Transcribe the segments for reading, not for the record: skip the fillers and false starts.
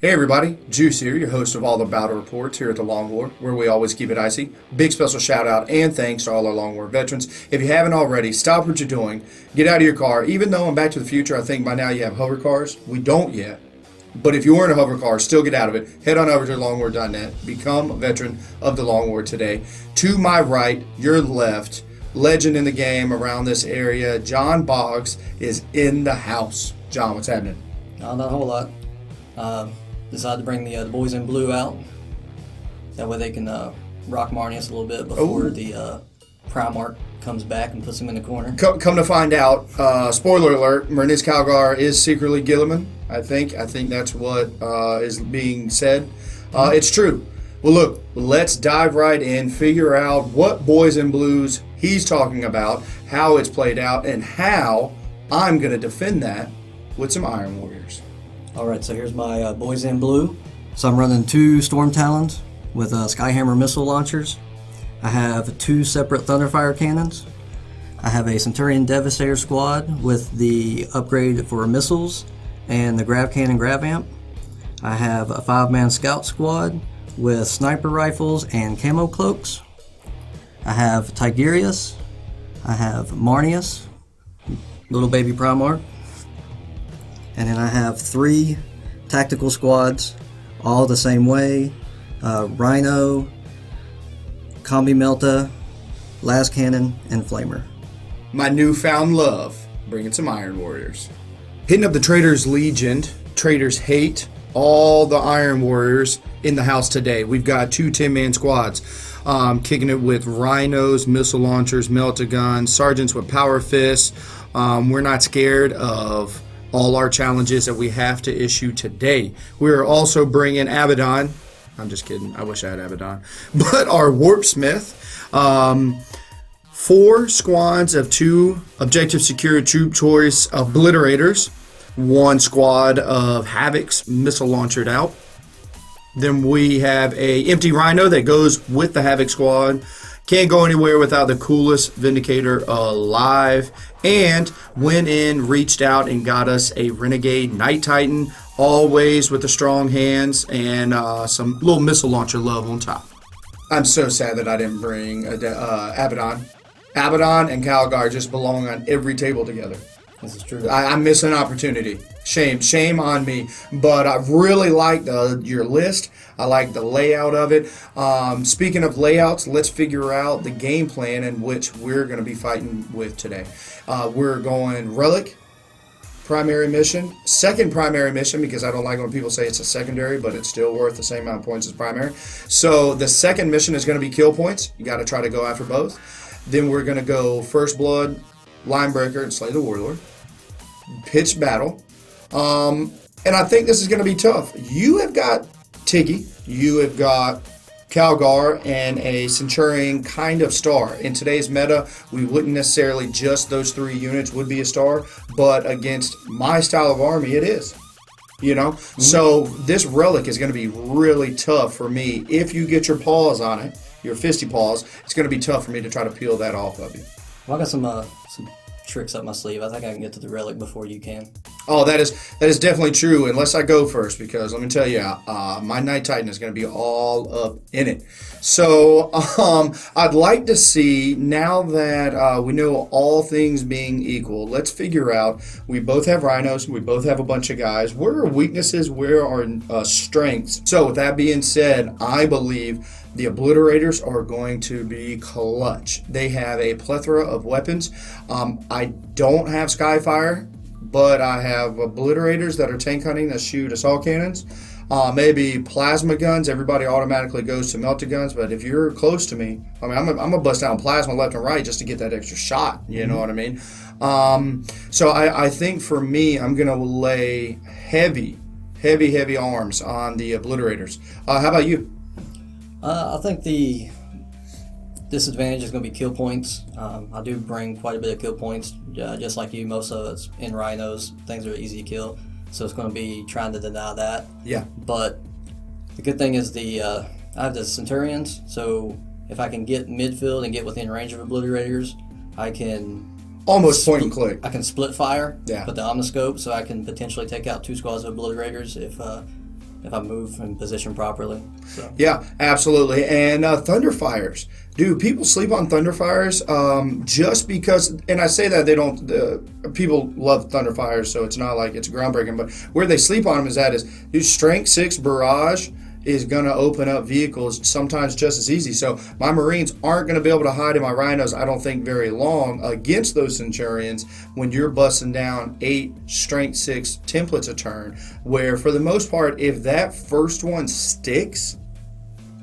Hey everybody, Juice here, your host of all the Battle Reports here at the Long War, where we always keep it icy. Big special shout out and thanks to all our Long War veterans. If you haven't already, stop what you're doing, get out of your car. Even though in Back to the Future, I think by now you have hover cars. We don't yet. But if you were in a hover car, still get out of it. Head on over to longwar.net. Become a veteran of the Long War today. To my right, your left, legend in the game around this area, John Boggs is in the house. John, what's happening? Not a whole lot. Decided to bring the boys in blue out. That way they can rock Marnius a little bit before the Primarch comes back and puts him in the corner. Come to find out, spoiler alert, Marnius Calgar is secretly Gilliman. I think that's what is being said. It's true. Well, look, let's dive right in, figure out what Boys in Blues he's talking about, how it's played out, and how I'm going to defend that with some Iron Warriors. Alright, so here's my boys in blue. So I'm running 2 Storm Talons with Skyhammer missile launchers. I have 2 separate Thunderfire cannons. I have a Centurion Devastator squad with the upgrade for missiles and the Grav Cannon Grav Amp. I have a 5-man Scout squad with sniper rifles and camo cloaks. I have Tigerius. I have Marnius, little baby Primarch. And then I have 3 tactical squads, all the same way. Rhino, Combi Melta, Las Cannon, and Flamer. My newfound love, bringing some Iron Warriors. Hitting up the Traitors Legion, Traitors Hate, all the Iron Warriors in the house today. We've got 2 10-man squads. Kicking it with Rhinos, missile launchers, melta guns, sergeants with power fists. We're not scared of all our challenges that we have to issue today. We're also bringing Abaddon. I'm just kidding. I wish I had Abaddon. But our Warpsmith. 4 squads of 2 objective secure troop choice obliterators. 1 squad of Havocs missile launchered out. Then we have a empty Rhino that goes with the Havoc squad. Can't go anywhere without the coolest Vindicator alive. And went in, reached out, and got us a Renegade Night Titan, always with the strong hands and some little missile launcher love on top. I'm so sad that I didn't bring Abaddon. Abaddon and Calgar just belong on every table together. This is true. I miss an opportunity. Shame on me. But I really like your list. I like the layout of it. Speaking of layouts, let's figure out the game plan in which we're going to be fighting with today. We're going Relic, primary mission. Second primary mission, because I don't like when people say it's a secondary, but it's still worth the same amount of points as primary. So the second mission is going to be kill points. You got to try to go after both. Then we're going to go First Blood, Linebreaker, and Slay the Warlord. Pitch battle. And I think this is going to be tough. You have got Tiggy, you have got Calgar, and a Centurion kind of star. In today's meta, we wouldn't necessarily just those 3 units would be a star, but against my style of army, it is. Mm-hmm. So this Relic is going to be really tough for me. If you get your paws on it, your fisty paws, it's going to be tough for me to try to peel that off of you. Well, I got some tricks up my sleeve. I think I can get to the Relic before you can. Oh, that is definitely true, unless I go first, because let me tell you, my Night Titan is going to be all up in it. So I'd like to see, now that we know all things being equal, let's figure out, we both have Rhinos, we both have a bunch of guys. Where are weaknesses? Where are strengths? So with that being said, I believe the Obliterators are going to be clutch. They have a plethora of weapons. I don't have Skyfire, but I have Obliterators that are tank hunting that shoot assault cannons. Maybe plasma guns. Everybody automatically goes to melta guns, but if you're close to me, I mean, I'm gonna bust down plasma left and right just to get that extra shot. You know what I mean? So I think for me, I'm gonna lay heavy arms on the Obliterators. How about you? I think the disadvantage is going to be kill points. I do bring quite a bit of kill points, just like you. Most of it's in Rhinos. Things are easy to kill, so it's going to be trying to deny that. Yeah. But the good thing is I have the Centurions, so if I can get midfield and get within range of Obliterators, I can almost point and click. I can split fire with the Omniscope, so I can potentially take out 2 squads of Obliterators if if I move in position properly. So. Yeah, absolutely. And Thunderfires. Dude, people sleep on Thunderfires just because, and I say that they don't, people love Thunderfires, so it's not like it's groundbreaking, but where they sleep on them is dude, Strength 6 Barrage is going to open up vehicles sometimes just as easy. So my Marines aren't going to be able to hide in my Rhinos, I don't think, very long against those Centurions when you're busting down 8 Strength 6 templates a turn, where for the most part, if that first one sticks,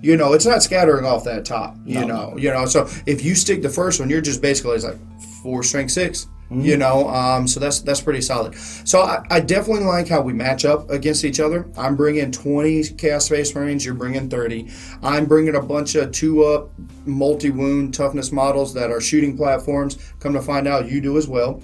it's not scattering off that top, you know. So if you stick the first one, you're just basically, it's like 4 Strength 6. So that's pretty solid. So I definitely like how we match up against each other. I'm bringing 20 Chaos Space Marines, you're bringing 30. I'm bringing a bunch of 2-up multi-wound toughness models that are shooting platforms. Come to find out, you do as well.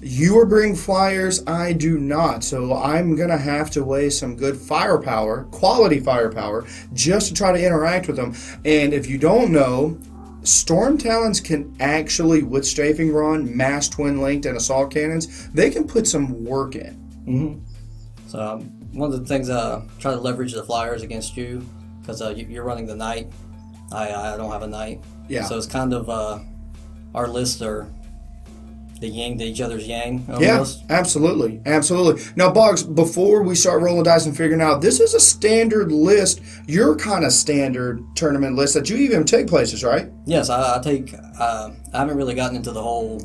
You are bringing flyers, I do not. So I'm going to have to weigh some good firepower, quality firepower, just to try to interact with them. And if you don't know, Storm Talons can actually, with strafing run, mass twin linked, and assault cannons, they can put some work in. Mm-hmm. So one of the things try to leverage the flyers against you because you're running the knight. I don't have a knight. Yeah. So it's kind of our lists are the yin to each other's yang almost. Yeah, absolutely. Now, Boggs, before we start rolling dice and figuring out, this is a standard list, your kind of standard tournament list that you even take places, right? Yes, I take, I haven't really gotten into the whole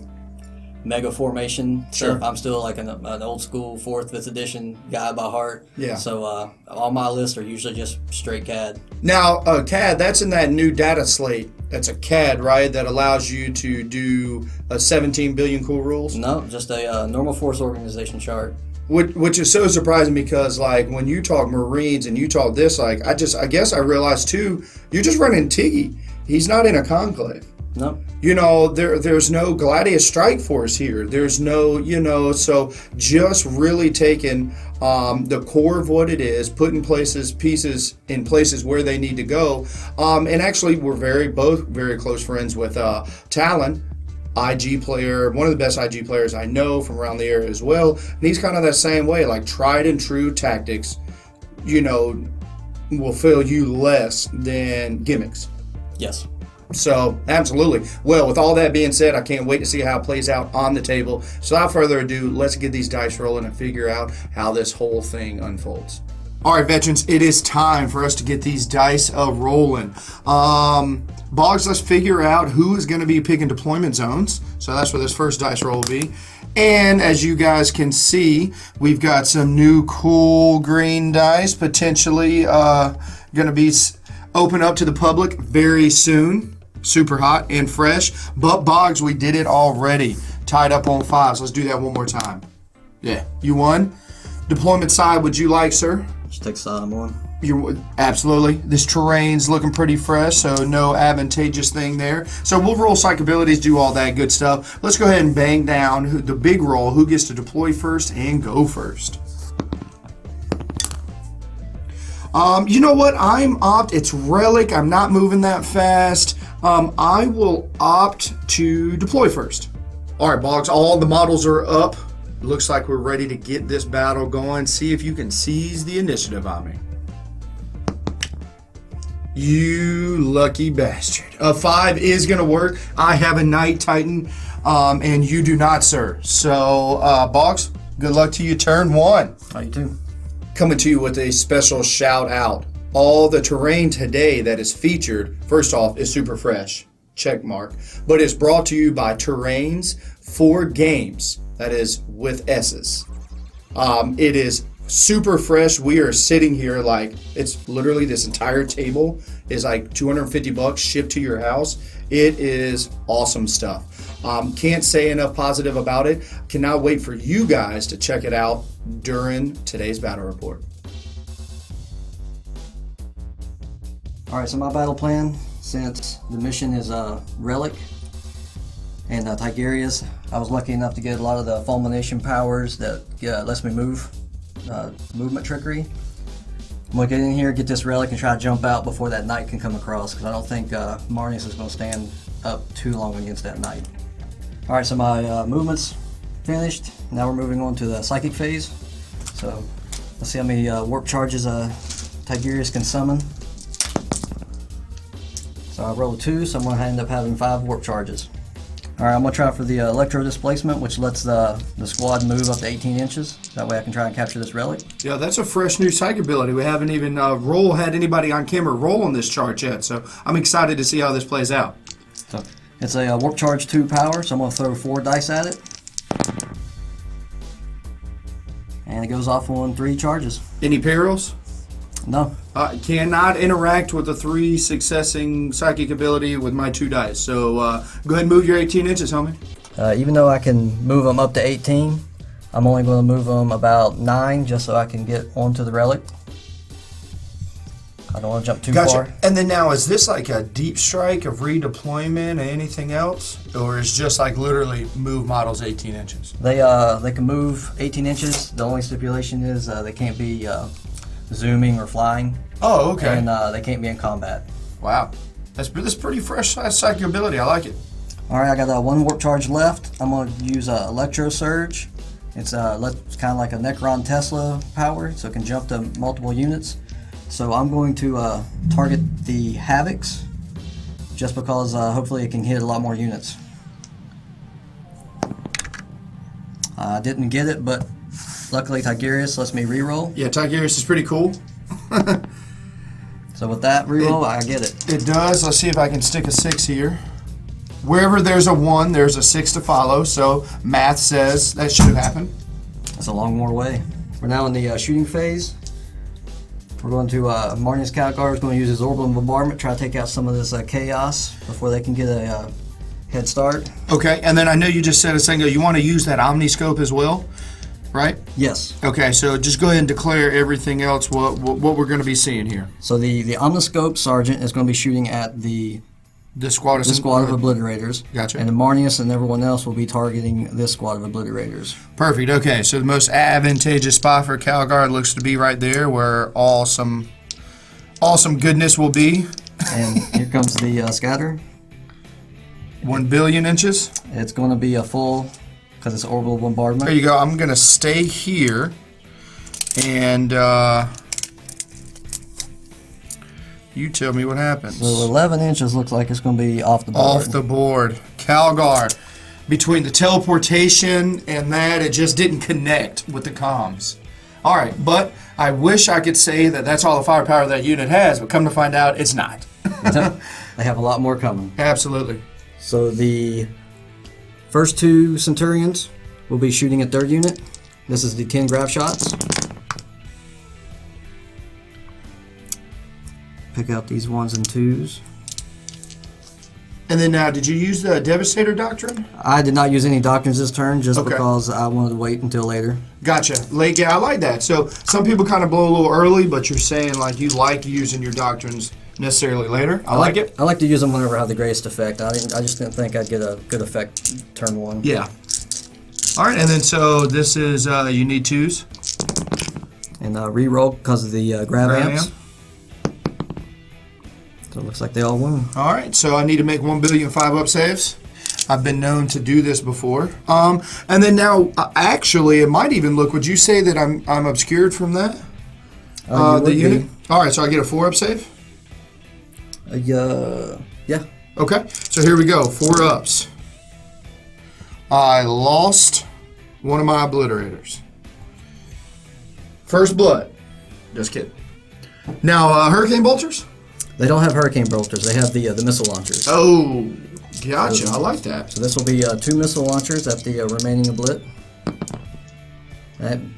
mega formation stuff. I'm still like an old school 4th, 5th edition guy by heart. Yeah. So all my lists are usually just straight CAD. Now, CAD, that's in that new data slate. That's a CAD, right? That allows you to do 17 billion cool rules? No, just a normal force organization chart. Which is so surprising because, like, when you talk Marines and you talk this, like, I guess I realized, too, you're just running Tiggy. He's not in a conclave. No. There's no Gladius Strike Force here. There's no, so just really taking the core of what it is, putting pieces in places where they need to go. And actually, we're both very close friends with Talon, IG player, one of the best IG players I know from around the area as well. And he's kind of that same way, like tried and true tactics, will fail you less than gimmicks. Yes. So, absolutely. Well, with all that being said, I can't wait to see how it plays out on the table. So, without further ado, let's get these dice rolling and figure out how this whole thing unfolds. All right, veterans, it is time for us to get these dice rolling. Boggs, let's figure out who is going to be picking deployment zones. So, that's where this first dice roll will be. And as you guys can see, we've got some new cool green dice potentially going to be open up to the public very soon. Super hot and fresh. But Boggs, we did it already. Tied up on 5. So let's do that one more time. Yeah. You won. Deployment side, would you like, sir? Just take side I'm on. Absolutely. This terrain's looking pretty fresh, so no advantageous thing there. So we'll roll psych abilities, do all that good stuff. Let's go ahead and bang down the big roll. Who gets to deploy first and go first? You know what? It's relic. I'm not moving that fast. I will opt to deploy first. All right, Boggs, all the models are up. Looks like we're ready to get this battle going. See if you can seize the initiative on me. You lucky bastard. A 5 is going to work. I have a Knight Titan, and you do not, sir. So, Boggs, good luck to you. Turn 1. Oh, you too. Coming to you with a special shout out. All the terrain today that is featured, first off, is super fresh. Check mark. But it's brought to you by Terrains for Games. That is with S's. It is super fresh. We are sitting here like it's literally this entire table is like $250 shipped to your house. It is awesome stuff. Can't say enough positive about it. Cannot wait for you guys to check it out during today's battle report. All right, so my battle plan, since the mission is Relic and Tigerius, I was lucky enough to get a lot of the fulmination powers that lets me move, movement trickery. I'm going to get in here, get this Relic, and try to jump out before that Knight can come across, because I don't think Marnius is going to stand up too long against that Knight. All right, so my movement's finished. Now we're moving on to the psychic phase. So Let's see how many warp charges Tigurius can summon. So I rolled 2, so I'm going to end up having 5 warp charges. Alright, I'm going to try for the electro displacement, which lets the squad move up to 18 inches. That way I can try and capture this relic. Yeah, that's a fresh new psych ability. We haven't even had anybody on camera roll on this charge yet, so I'm excited to see how this plays out. So it's a warp charge 2 power, so I'm going to throw 4 dice at it. And it goes off on 3 charges. Any perils? No. Cannot interact with the 3 successing psychic ability with my 2 dice. So go ahead and move your 18 inches, homie. Even though I can move them up to 18, I'm only going to move them about 9 just so I can get onto the relic. I don't want to jump too far. And then now, is this like a deep strike of redeployment or anything else? Or is just like literally move models 18 inches? They can move 18 inches. The only stipulation is they can't be zooming or flying. Oh, okay. And they can't be in combat. Wow. That's pretty fresh psychic ability. I like it. Alright, I got 1 warp charge left. I'm going to use Electro Surge. It's kind of like a Necron Tesla power, so it can jump to multiple units. So I'm going to target the Havocs, just because hopefully it can hit a lot more units. I didn't get it, but luckily Tigurius lets me reroll. Yeah, Tigurius is pretty cool. So with that reroll, I get it. It does. Let's see if I can stick a 6 here. Wherever there's a 1, there's a 6 to follow, so math says that should have happened. That's a long more way. We're now in the shooting phase. We're going to, Marnius Calgar is going to use his orbital bombardment, try to take out some of this chaos before they can get a head start. Okay, and then I know you just said a second ago you want to use that Omniscope as well, right? Yes. Okay, so just go ahead and declare everything else, what we're going to be seeing here. So the Omniscope Sergeant is going to be shooting at the squad of obliterators. Gotcha. And the Marnius and everyone else will be targeting this squad of obliterators. Perfect. Okay, so the most advantageous spot for Calgar looks to be right there, where awesome goodness will be. And here comes the scatter. 1 billion inches. It's going to be a full, because it's orbital bombardment. There you go. I'm going to stay here, and you tell me what happens. So 11 inches looks like it's going to be off the board. Off the board. Calgar. Between the teleportation and that, it just didn't connect with the comms. All right, but I wish I could say that that's all the firepower that unit has, but come to find out, it's not. They have a lot more coming. Absolutely. So the first 2 Centurions will be shooting at 3rd unit. This is the 10 grab shots. Pick out these 1s and 2s. And then now, did you use the Devastator Doctrine? I did not use any doctrines this turn just because I wanted to wait until later. Gotcha. Late, yeah, I like that. So some people kind of blow a little early, but you're saying like you like using your doctrines necessarily later. I like it. I like to use them whenever I have the greatest effect. I just didn't think I'd get a good effect turn 1. Yeah. All right, and then so this is you need 2s. And re-roll because of the grab amps. So it looks like they all won. All right, so I need to make 1 billion 5-up saves. I've been known to do this before. And then now, actually, it might even look. Would you say that I'm obscured from that? The unit. All right, so I get a 4-up save. Yeah. Okay, so here we go. 4 ups. I lost one of my obliterators. First blood. Just kidding. Now, hurricane bolters. They don't have hurricane bolters. They have the missile launchers. Oh, gotcha. I like that. So this will be 2 missile launchers at the remaining oblit. And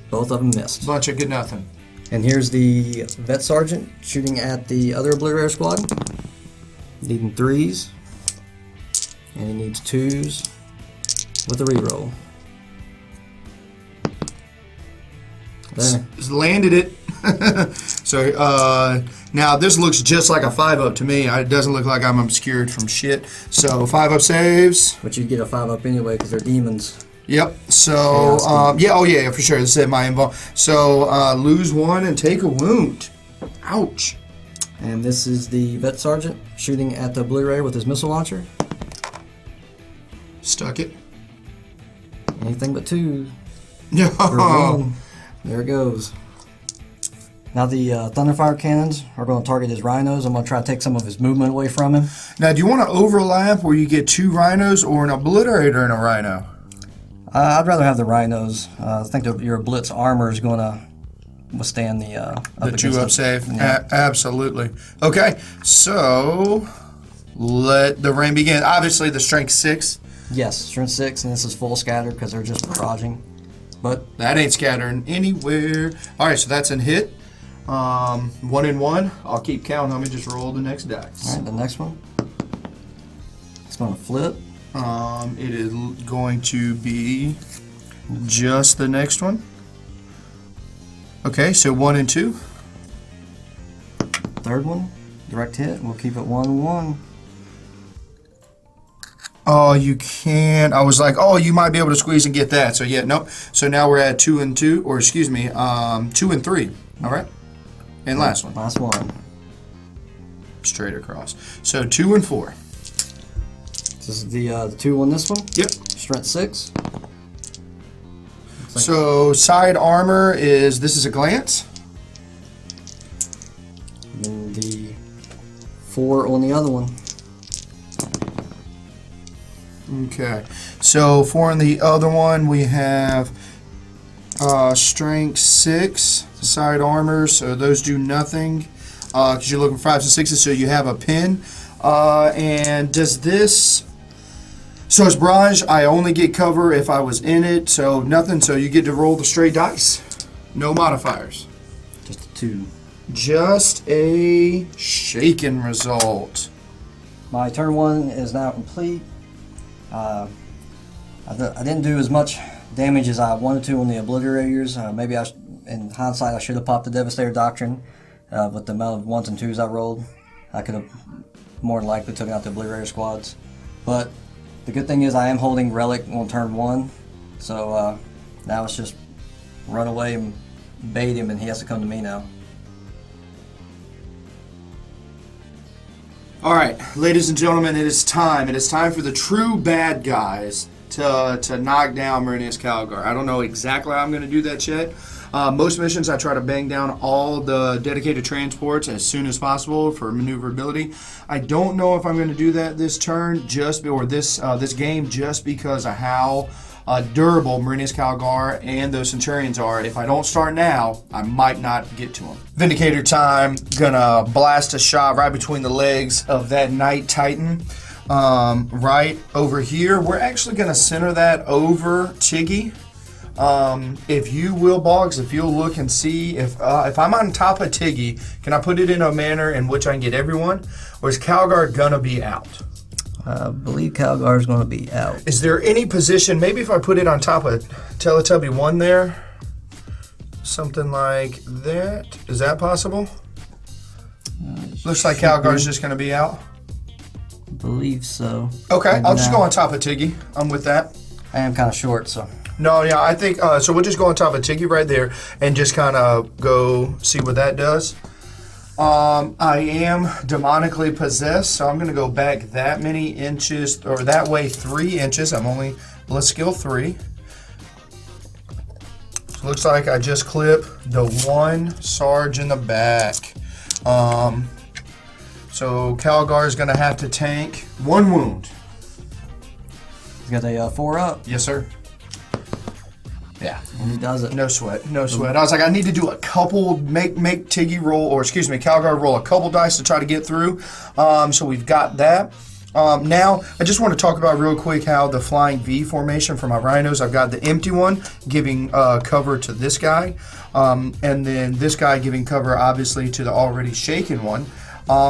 both of them missed. Bunch of good nothing. And here's the vet sergeant shooting at the other obliterator squad. Needing 3s. And he needs 2s with a reroll. There. Landed it. So now this looks just like a 5-up to me. It doesn't look like I'm obscured from shit. So 5-up saves. But you get a 5-up anyway because they're demons. Yep. So yeah, for sure. This is my involved. So lose 1 and take a wound. Ouch. And this is the vet sergeant shooting at the obliterator with his missile launcher. Stuck it. Anything but 2. No. There it goes. Now the Thunderfire cannons are going to target his rhinos. I'm going to try to take some of his movement away from him. Now, do you want to overlap where you get 2 rhinos or an obliterator and a rhino? I'd rather have the rhinos. I think your blitz armor is going to withstand the 2-up save. Yeah. Absolutely. Okay, so let the rain begin. Obviously, the strength 6. Yes, strength 6, and this is full scatter because they're just barraging. But that ain't scattering anywhere. All right, so that's a hit. 1 and 1. I'll keep count. Let me just roll the next dice. All right, the next one. It's going to flip. It is going to be just the next one. Okay, so 1 and 2. Third one, direct hit. We'll keep it 1-1. Oh, you can. I was like, oh, you might be able to squeeze and get that. So yeah, nope. So now we're at 2 and 2, or excuse me, 2 and 3. All right. And last one. Last one. Straight across. So 2 and 4. This is the 2 on this one. Yep. Strength 6. So side armor is, this is a glance. And the 4 on the other one. Okay. So 4 on the other one, we have strength 6, side armor. So those do nothing because you're looking for 5s and 6s. So you have a pin. And does this... So as barrage, I only get cover if I was in it, so nothing. So you get to roll the straight dice. No modifiers. Just a 2. Just a shaken result. My turn 1 is now complete. I didn't do as much damage as I wanted to on the obliterators. Maybe in hindsight, I should have popped the Devastator Doctrine with the amount of 1s and 2s I rolled. I could have more than likely taken out the obliterator squads. But the good thing is I am holding Relic on turn 1, so now it's just run away and bait him, and he has to come to me now. All right, ladies and gentlemen, it is time. It is time for the true bad guys to knock down Marinius Calgar. I don't know exactly how I'm going to do that yet. Most missions, I try to bang down all the dedicated transports as soon as possible for maneuverability. I don't know if I'm going to do that this turn, this game, just because of how durable Marinius Calgar and those Centurions are. If I don't start now, I might not get to them. Vindicator time. Gonna blast a shot right between the legs of that Knight Titan. Right over here. We're actually gonna center that over Tiggy. If you will, Boggs, if you'll look and see if I'm on top of Tiggy, can I put it in a manner in which I can get everyone, or is Calgar gonna be out? I believe Calgar is going to be out. Is there any position, maybe if I put it on top of Teletubby 1 there, something like that, is that possible? Looks like Calgar's just gonna be out. I believe so. Okay, I'll just go on top of Tiggy. I'm with that. I am kind of short, so. No, yeah, I think, so we'll just go on top of Tiggy right there and just kind of go see what that does. I am demonically possessed, so I'm going to go back that many inches, or that way 3 inches. I'm only Bliss skill 3. So looks like I just clipped the 1 Sarge in the back. So Calgar is going to have to tank 1 wound. He's got a 4 up. Yes, sir. Yeah. And he does it. No sweat, no sweat. I was like, I need to do a couple, make Tiggy roll, or excuse me, Calgar roll a couple dice to try to get through. So we've got that. Now, I just want to talk about real quick how the flying V formation for my rhinos, I've got the empty one giving cover to this guy, and then this guy giving cover, obviously, to the already shaken one.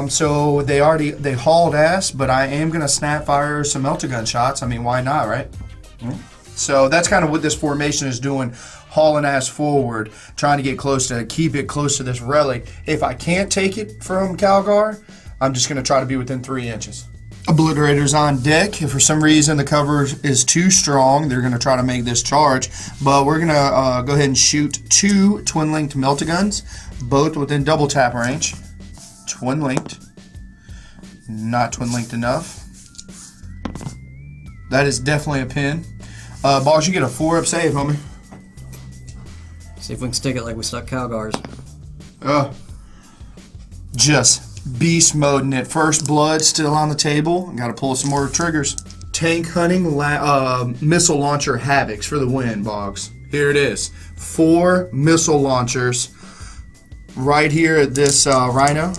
So they hauled ass, but I am going to snap fire some melta-gun shots. I mean, why not, right? Mm-hmm. So that's kind of what this formation is doing, hauling ass forward, trying to keep it close to this relic. If I can't take it from Calgar, I'm just going to try to be within 3 inches. Obliterators on deck. If for some reason the cover is too strong, they're going to try to make this charge. But we're going to go ahead and shoot 2 twin-linked melta-guns, both within double tap range. Twin-linked. Not twin-linked enough. That is definitely a pin. Boggs, you get a 4-up save, homie. See if we can stick it like we stuck Calgars. Just beast mode in it. First blood still on the table. Got to pull some more triggers. Tank hunting missile launcher Havocs for the win, Boggs. Here it is. 4 missile launchers right here at this Rhino.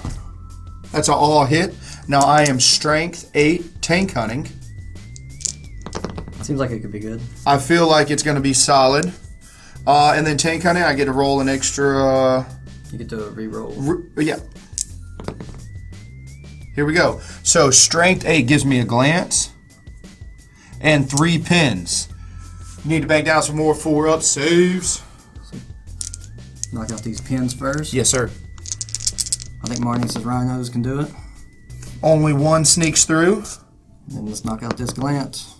That's an all hit. Now I am strength 8 tank hunting. Seems like it could be good. I feel like it's going to be solid. And then tank hunting, I get to roll an extra... You get to re-roll. Yeah. Here we go. So strength 8 gives me a glance and 3 pins. Need to bank down some more 4-up saves. Knock out these pins first. Yes, sir. I think Marnie's Rhinos can do it. Only 1 sneaks through. And let's knock out this glance.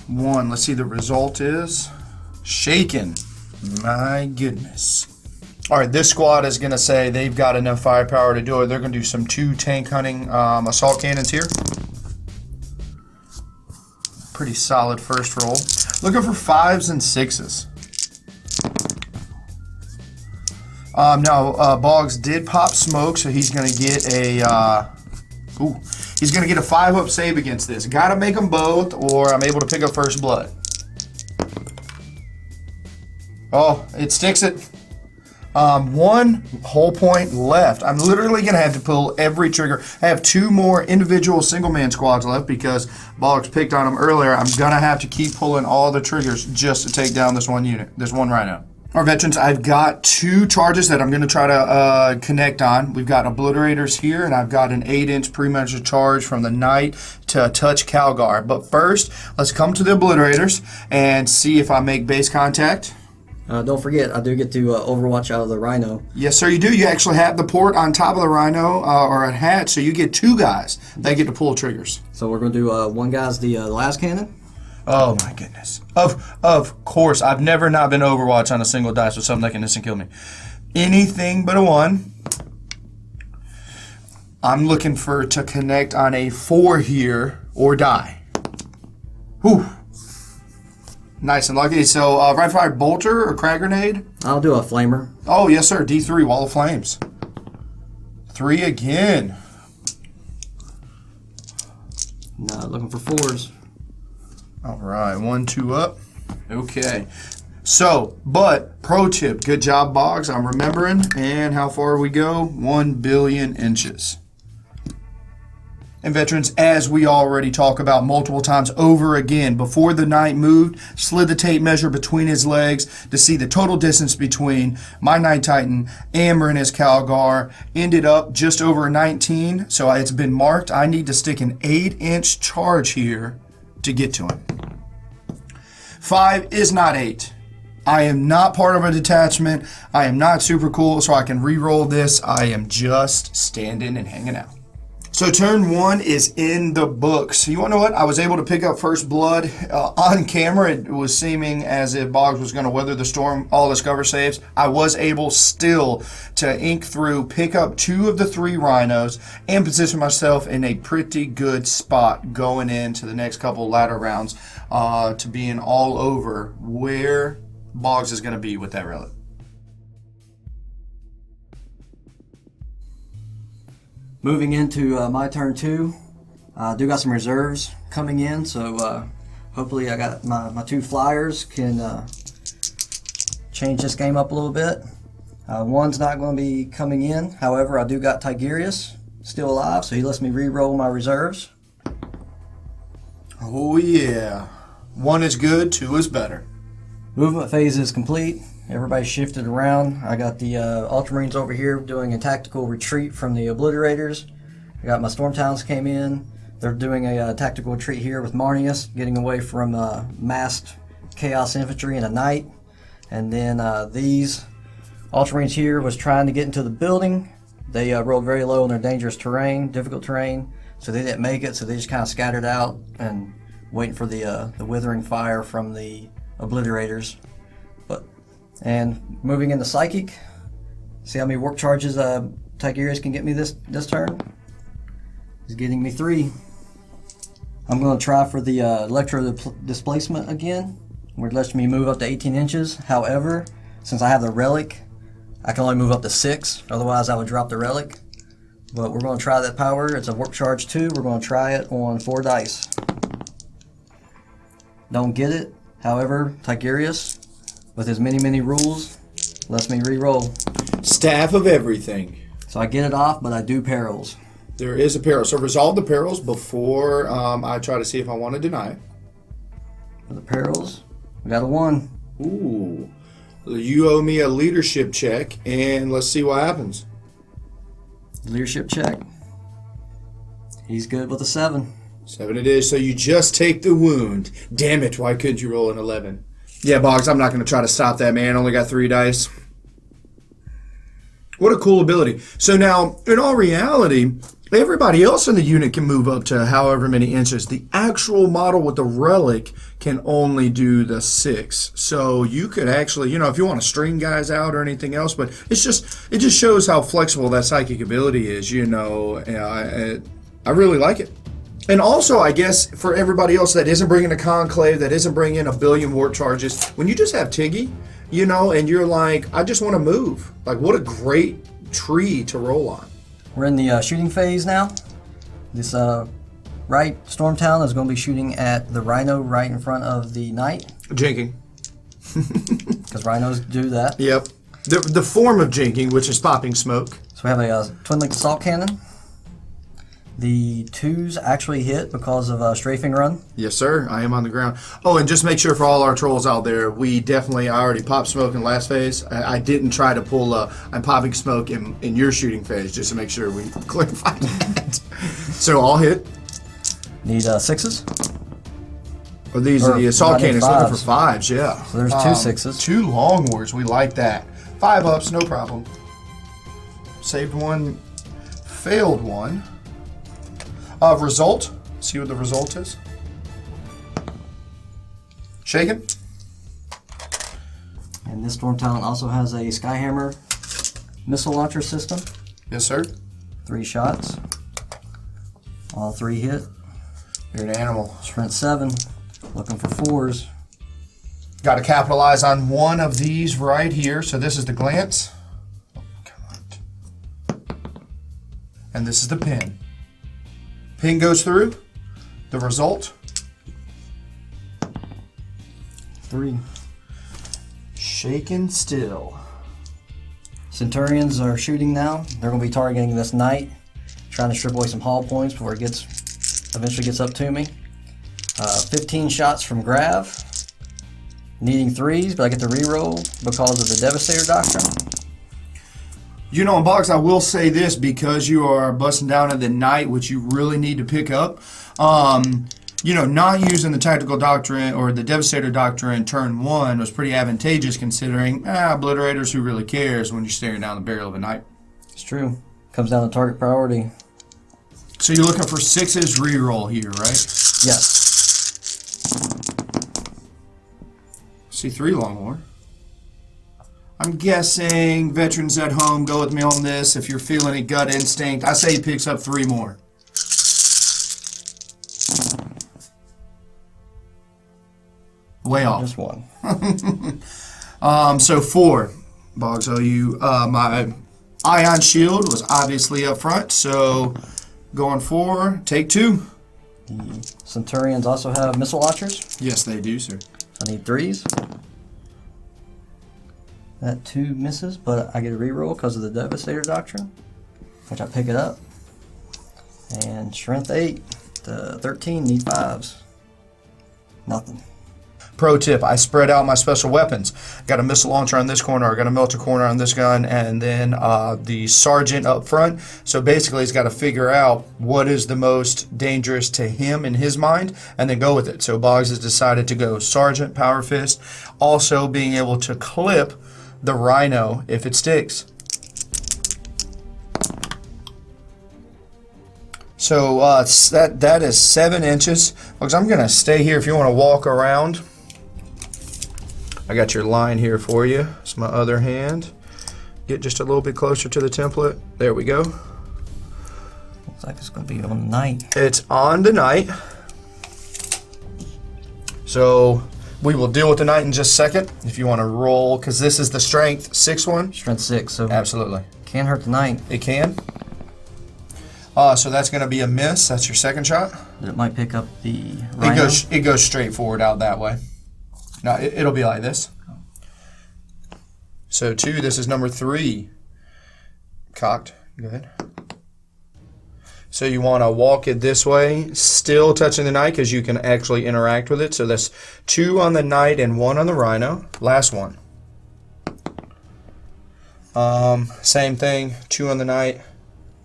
1. Let's see the result is. Shaken. My goodness. All right, this squad is going to say they've got enough firepower to do it. They're going to do some 2 tank hunting assault cannons here. Pretty solid first roll. Looking for 5s and 6s. Now, Boggs did pop smoke, so he's going to get a... he's going to get a 5-up save against this. Got to make them both, or I'm able to pick up first blood. Oh, it sticks it. 1 whole point left. I'm literally going to have to pull every trigger. I have 2 more individual single-man squads left because Boggs picked on them earlier. I'm going to have to keep pulling all the triggers just to take down this one unit, this one Rhino. Our veterans, I've got 2 charges that I'm going to try to connect on. We've got obliterators here, and I've got an 8-inch pre-measured charge from the Knight to touch Calgar. But first, let's come to the obliterators and see if I make base contact. Don't forget, I do get to overwatch out of the Rhino. Yes, sir, you do. You actually have the port on top of the Rhino or a hatch, so you get 2 guys. They get to pull triggers. So we're going to do one guy's the last cannon. Oh, my goodness. Of course. I've never not been overwatch on a single dice with something that can instant kill me. Anything but a 1. I'm looking to connect on a 4 here or die. Whew. Nice and lucky. So, right fire bolter or crag grenade? I'll do a flamer. Oh, yes, sir. D3, wall of flames. 3 again. No, looking for 4s. All right, 1, 2 up. Okay. So, but pro tip, good job, Boggs. I'm remembering. And how far we go? 1 billion inches. And veterans, as we already talk about multiple times over again, before the Knight moved, slid the tape measure between his legs to see the total distance between my Knight Titan and Marina's Calgar. Ended up just over 19, so it's been marked. I need to stick an 8-inch charge here to get to him. 5 is not 8. I am not part of a detachment. I am not super cool, so I can re-roll this. I am just standing and hanging out. So turn 1 is in the books. You want to know what? I was able to pick up first blood on camera. It was seeming as if Boggs was going to weather the storm, all his cover saves. I was able still to ink through, pick up 2 of the 3 Rhinos, and position myself in a pretty good spot going into the next couple ladder rounds to being all over where Boggs is going to be with that relic. Moving into my turn 2, I do got some reserves coming in, so hopefully I got my 2 flyers can change this game up a little bit. 1's not going to be coming in, however I do got Tigurius still alive, so he lets me re-roll my reserves. Oh yeah, 1 is good, 2 is better. Movement phase is complete. Everybody shifted around. I got the Ultramarines over here doing a tactical retreat from the Obliterators. I got my Stormtowns came in. They're doing a tactical retreat here with Marnius, getting away from massed Chaos Infantry and a Knight. And then these Ultramarines here was trying to get into the building. They rolled very low on their dangerous terrain, difficult terrain, so they didn't make it, so they just kind of scattered out and waiting for the withering fire from the Obliterators. And moving into Psychic, see how many warp charges Tigurius can get me this turn? He's getting me 3. I'm going to try for the Electro Displacement again, where it lets me move up to 18 inches. However, since I have the relic, I can only move up to 6. Otherwise, I would drop the relic. But we're going to try that power. It's a warp charge 2. We're going to try it on 4 dice. Don't get it. However, Tigurius, with his many rules, lets me re-roll. Staff of everything. So I get it off, but I do perils. There is a peril. So resolve the perils before I try to see if I want to deny it. For the perils, we got a 1. Ooh. You owe me a leadership check, and let's see what happens. Leadership check. He's good with a 7. 7 it is, so you just take the wound. Damn it, why couldn't you roll an 11? Yeah, Boggs, I'm not going to try to stop that, man. Only got 3 dice. What a cool ability. So now, in all reality, everybody else in the unit can move up to however many inches. The actual model with the relic can only do the 6. So you could actually, you know, if you want to string guys out or anything else, but it just shows how flexible that psychic ability is, you know. I really like it. And also, I guess, for everybody else that isn't bringing a conclave, that isn't bringing a billion warp charges, when you just have Tiggy, you know, and you're like, I just want to move. Like, what a great tree to roll on. We're in the shooting phase now. This right Storm Town is going to be shooting at the Rhino right in front of the Knight. Jinking. Because Rhinos do that. Yep. The form of jinking, which is popping smoke. So we have a twin-linked assault cannon. The 2s actually hit because of a strafing run. Yes, sir. I am on the ground. Oh, and just make sure for all our trolls out there, I already popped smoke in last phase. I didn't try to pull I'm popping smoke in your shooting phase, just to make sure we clarify that. So all hit. Need 6s. Or these are the assault cannons looking for 5s, yeah. So there's 2 6s. 2 long wars, we like that. 5 ups, no problem. Saved 1, failed 1. Result. See what the result is. Shaken. And this Storm Talent also has a Skyhammer missile launcher system. Yes, sir. 3 shots. All 3 hit. You're an animal. Strength 7. Looking for 4s. Got to capitalize on one of these right here. So this is the glance. Oh, come on. And this is the pin. Pin goes through. The result. 3. Shaken still. Centurions are shooting now. They're going to be targeting this Knight, trying to strip away some hull points before it eventually gets up to me. 15 shots from Grav. Needing 3s, but I get to reroll because of the Devastator Doctrine. You know, in Box, I will say this, because you are busting down at the Knight, which you really need to pick up. You know, not using the Tactical Doctrine or the Devastator Doctrine turn 1 was pretty advantageous, considering Obliterators, who really cares when you're staring down the barrel of a Knight. It's true. Comes down to target priority. So you're looking for 6s reroll here, right? Yes. See 3 long war. I'm guessing veterans at home, go with me on this. If you're feeling a gut instinct, I say he picks up 3 more. Way off. Just 1. So 4. Boggs, my ion shield was obviously up front, so going 4, take 2. The Centurions also have missile launchers. Yes, they do, sir. I need 3s. That 2 misses, but I get a reroll because of the Devastator Doctrine, which I pick it up. And Strength 8 to 13, need 5s. Nothing. Pro tip, I spread out my special weapons. Got a missile launcher on this corner, I got a melter corner on this gun, and then the sergeant up front. So basically he's got to figure out what is the most dangerous to him in his mind, and then go with it. So Boggs has decided to go sergeant, power fist, also being able to clip the Rhino if it sticks. So that is 7 inches. Boggs, I'm going to stay here if you want to walk around. I got your line here for you. It's my other hand. Get just a little bit closer to the template. There we go. Looks like it's going to be on the Knight. It's on the Knight. So We will deal with the knight in just a second. If you want to roll, because this is the strength 6 one. Strength 6, so Absolutely. can hurt the knight. It can. So that's going to be a miss. That's your second shot. But it might pick up the rhino. It goes straight forward out that way. No, it'll be like this. So 2, this is number 3. Cocked. Go ahead. So you want to walk it this way, still touching the knight because you can actually interact with it. So that's 2 on the knight and 1 on the rhino. Last one. Same thing, 2 on the knight.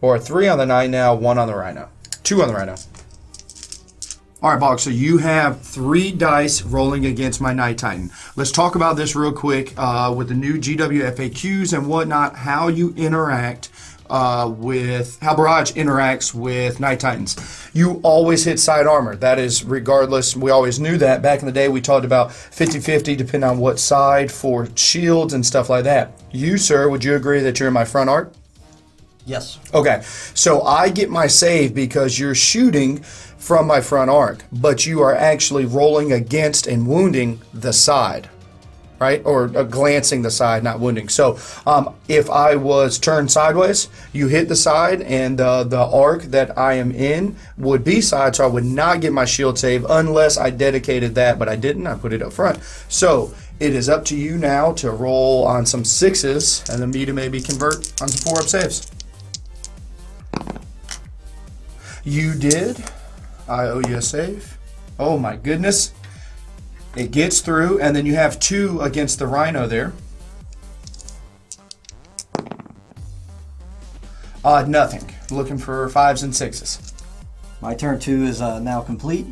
Or 3 on the knight now, 1 on the rhino. 2 on the rhino. All right, Bog, so you have 3 dice rolling against my Knight Titan. Let's talk about this real quick with the new GW FAQs and whatnot, how you interact with, how Barrage interacts with Knight Titans. You always hit side armor. That is regardless. We always knew that. Back in the day, we talked about 50-50 depending on what side for shields and stuff like that. You, sir, would you agree that you're in my front arc? Yes. Okay, so I get my save because you're shooting from my front arc, but you are actually rolling against and wounding the side, right? Or glancing the side, not wounding. So if I was turned sideways, you hit the side, and the arc that I am in would be side, so I would not get my shield save unless I dedicated that, but I didn't. I put it up front. So it is up to you now to roll on some 6s, and then me to maybe convert on some 4-up saves. You did. I owe you a save. Oh my goodness. It gets through, and then you have 2 against the rhino there. Nothing. Looking for 5s and 6s. My turn 2 is now complete.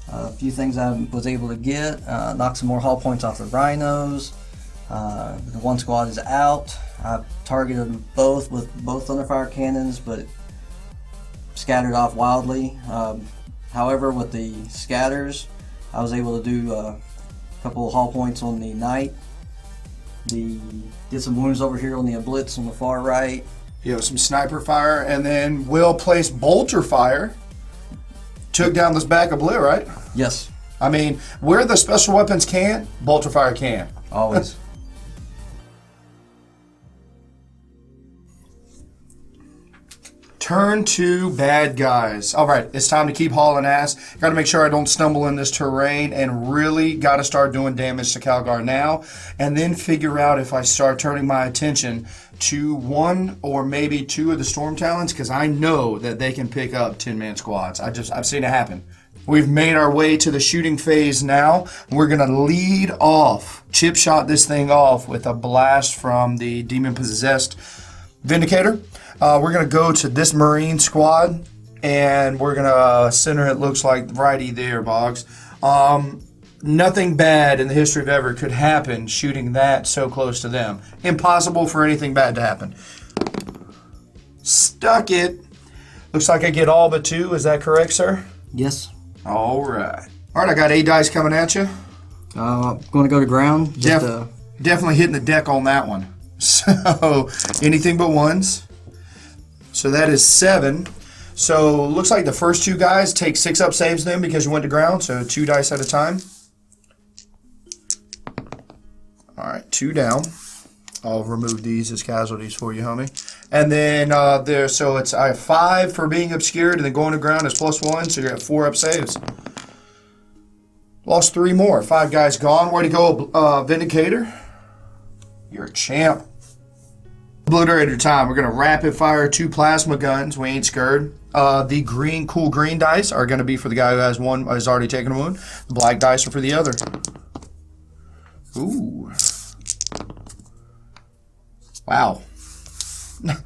A few things I was able to get. Knock some more hull points off the rhinos. The one squad is out. I targeted both with both Thunderfire cannons, but scattered off wildly. However, with the scatters, I was able to do a couple of hull points on the knight. Did some wounds over here on the blitz on the far right. You know, some sniper fire, and then Will placed bolter fire. Took down this back of blue, right? Yes. I mean, where the special weapons can, bolter fire can. Always. Turn 2 bad guys. All right, it's time to keep hauling ass. Got to make sure I don't stumble in this terrain, and really got to start doing damage to Calgar now, and then figure out if I start turning my attention to 1 or maybe 2 of the Storm Talons, because I know that they can pick up 10-man squads. I've seen it happen. We've made our way to the shooting phase now. We're going to lead off, chip shot this thing off with a blast from the demon-possessed Vindicator. We're going to go to this Marine squad, and we're going to center it, looks like, righty there, Boggs. Nothing bad in the history of ever could happen shooting that so close to them. Impossible for anything bad to happen. Stuck it. Looks like I get all but 2. Is that correct, sir? Yes. All right. All right, I got 8 dice coming at you. Going to go to ground. Definitely hitting the deck on that one. So, anything but 1s. So that is 7. So looks like the first 2 guys take 6-up saves then because you went to ground. So 2 dice at a time. All right, 2 down. I'll remove these as casualties for you, homie. And then so it's I have 5 for being obscured, and then going to ground is +1. So you're at 4-up saves. Lost 3 more. 5 guys gone. Way to go, Vindicator. You're a champ. Obliterator time. We're going to rapid fire 2 plasma guns. We ain't scared. The cool green dice are going to be for the guy who has already taken a wound. The black dice are for the other. Ooh. Wow.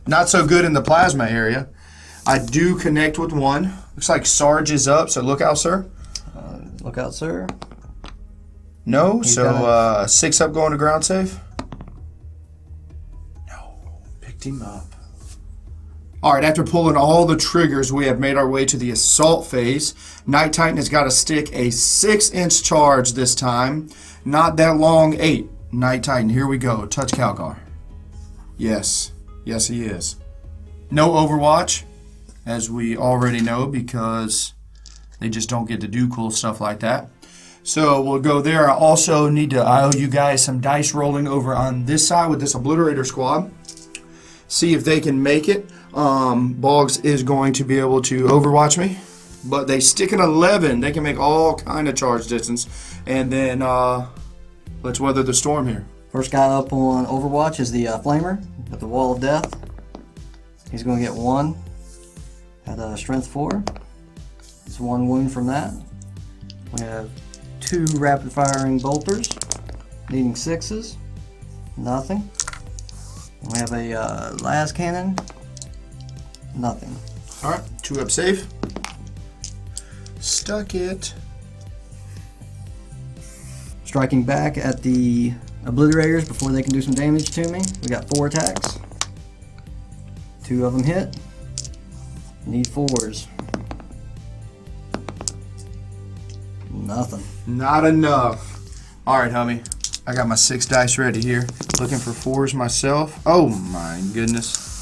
Not so good in the plasma area. I do connect with 1. Looks like Sarge is up, so look out, sir. Look out, sir. No, so 6-up going to ground save. Him up. All right, after pulling all the triggers, we have made our way to the assault phase. Knight Titan has got to stick a 6-inch charge this time. Not that long, 8. Knight Titan, here we go. Touch Calgar. Yes. Yes, he is. No Overwatch, as we already know, because they just don't get to do cool stuff like that. So we'll go there. I also need to, I owe you guys some dice rolling over on this side with this Obliterator squad. See if they can make it. Boggs is going to be able to overwatch me. But they stick an 11. They can make all kind of charge distance. And then let's weather the storm here. First guy up on Overwatch is the Flamer at the Wall of Death. He's going to get 1 at Strength 4. It's 1 wound from that. We have 2 rapid firing bolters, needing 6s. Nothing. We have a las cannon. Nothing. Alright, 2 up safe. Stuck it. Striking back at the Obliterators before they can do some damage to me. We got 4 attacks. 2 of them hit. Need 4s. Nothing. Not enough. Alright, homie. I got my 6 dice ready here. Looking for 4s myself. Oh my goodness.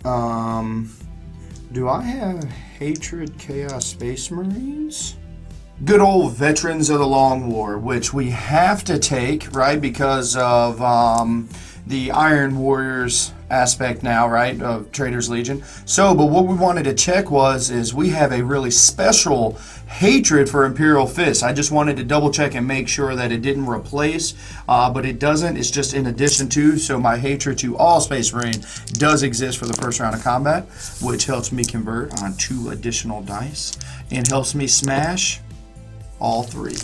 Do I have Hatred Chaos Space Marines? Good old Veterans of the Long War, which we have to take, right, because of the Iron Warriors aspect now, right, of Trader's Legion. So, but what we wanted to check is we have a really special hatred for Imperial Fist. I just wanted to double check and make sure that it didn't replace, but it doesn't. It's just in addition to, so my hatred to all Space Marine does exist for the first round of combat, which helps me convert on 2 additional dice and helps me smash all 3.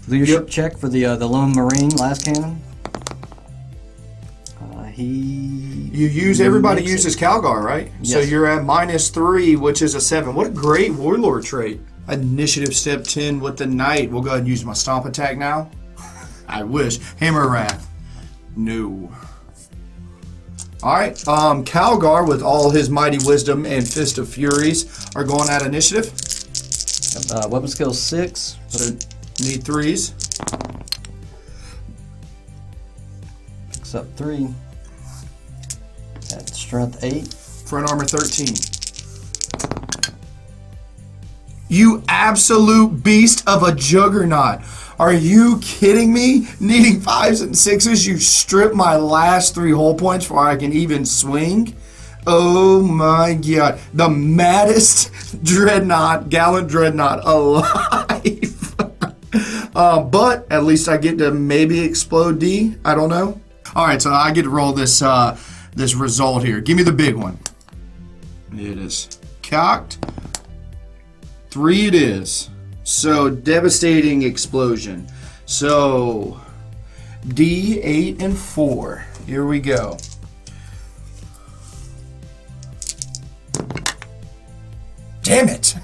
Leadership check for the Lone Marine last cannon. Everybody uses Calgar, right? Yes. So you're at -3, which is a 7. What a great Warlord trait. Initiative step 10 with the Knight. We'll go ahead and use my Stomp attack now. I wish. Hammer of Wrath. No. Alright, Calgar with all his mighty wisdom and Fist of Furies are going at initiative. Weapon skill 6. So need 3s. Picks up 3. At strength 8. Front armor 13. You absolute beast of a juggernaut. Are you kidding me? Needing 5s and 6s, you strip my last 3 hull points before I can even swing? Oh my god. The maddest dreadnought, gallant dreadnought alive. But at least I get to maybe explode D. I don't know. Alright, so I get to roll this this result here. Give me the big one. It is cocked. 3 it is. So devastating explosion. So D8 and 4. Here we go. Damn it.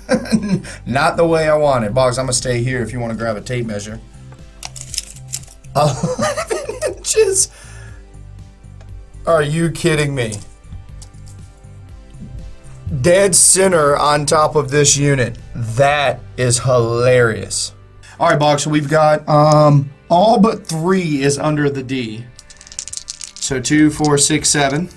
Not the way I wanted. Boggs, I'm gonna stay here if you want to grab a tape measure. 11 inches. Are you kidding me? Dead center on top of this unit. That is hilarious. All right, Boggs, so we've got all but 3 is under the D. So 2, 4, 6, 7.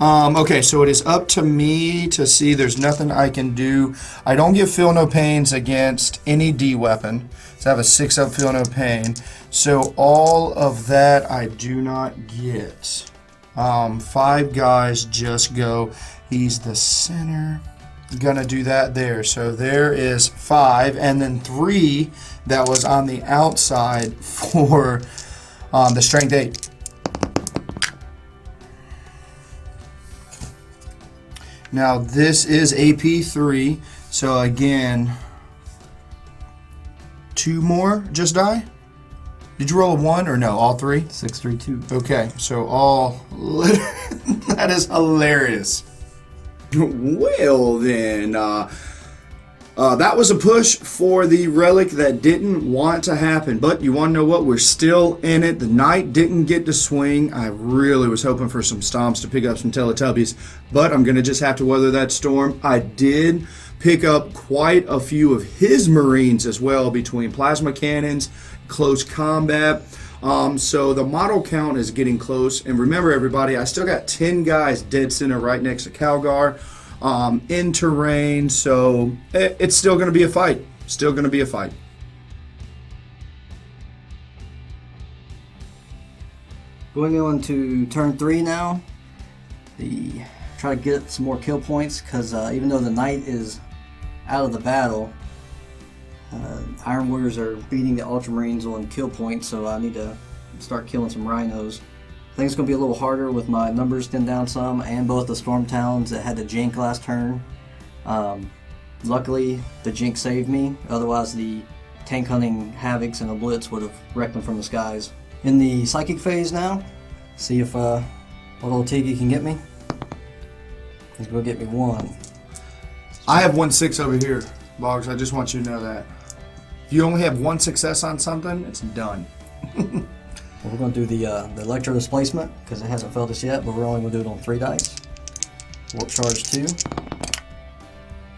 Okay, so it is up to me to see. There's nothing I can do. I don't get feel no pains against any D weapon. So I have a 6 up feel no pain. So all of that I do not get. 5 guys just go. He's the center. Gonna do that there. So there is 5, and then 3 that was on the outside for the strength 8. Now this is AP3, so again, 2 more just die? Did you roll a 1 or no, all 3? 6, 3, 2. Okay, so all, that is hilarious. Well then, that was a push for the relic that didn't want to happen, but you want to know what? We're still in it. The Knight didn't get to swing. I really was hoping for some stomps to pick up some Teletubbies, but I'm going to just have to weather that storm. I did pick up quite a few of his Marines as well between plasma cannons, close combat. So the model count is getting close. And remember, everybody, I still got 10 guys dead center right next to Calgar. in terrain. So it's still going to be a fight. Still going to be a fight. Going on to turn 3 now. Try to get some more kill points, because even though the knight is out of the battle, Iron Warriors are beating the Ultramarines on kill points, so I need to start killing some rhinos. I think it's going to be a little harder with my numbers thinned down some, and both the Storm Talons that had the Jink last turn. Luckily, the Jink saved me, otherwise the tank hunting Havocs and the Blitz would have wrecked them from the skies. In the Psychic phase now, see if little Tiggy can get me. He's going to get me 1. I have 1-6 over here, Boggs. I just want you to know that. If you only have 1 success on something, it's done. Well, we're going to do the Electro Displacement, because it hasn't failed us yet, but we're only going to do it on 3 dice. Warp Charge 2.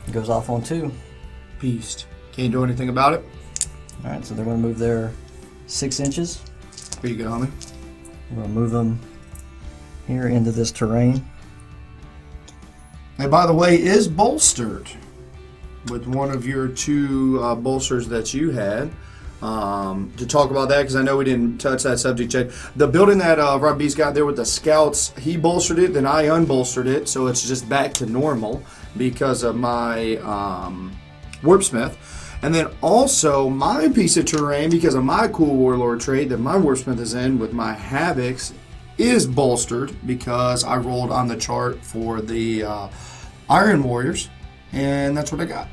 It goes off on 2. Beast. Can't do anything about it. Alright, so they're going to move their 6 inches. Here you go, homie. We're going to move them here into this terrain. And by the way, is bolstered with one of your 2 bolsters that you had. To talk about that, because I know we didn't touch that subject yet. The building that Rob B's got there with the scouts, he bolstered it, then I unbolstered it, so it's just back to normal because of my Warpsmith. And then also my piece of terrain, because of my cool Warlord trait that my Warpsmith is in with my Havocs, is bolstered because I rolled on the chart for the Iron Warriors, and that's what I got.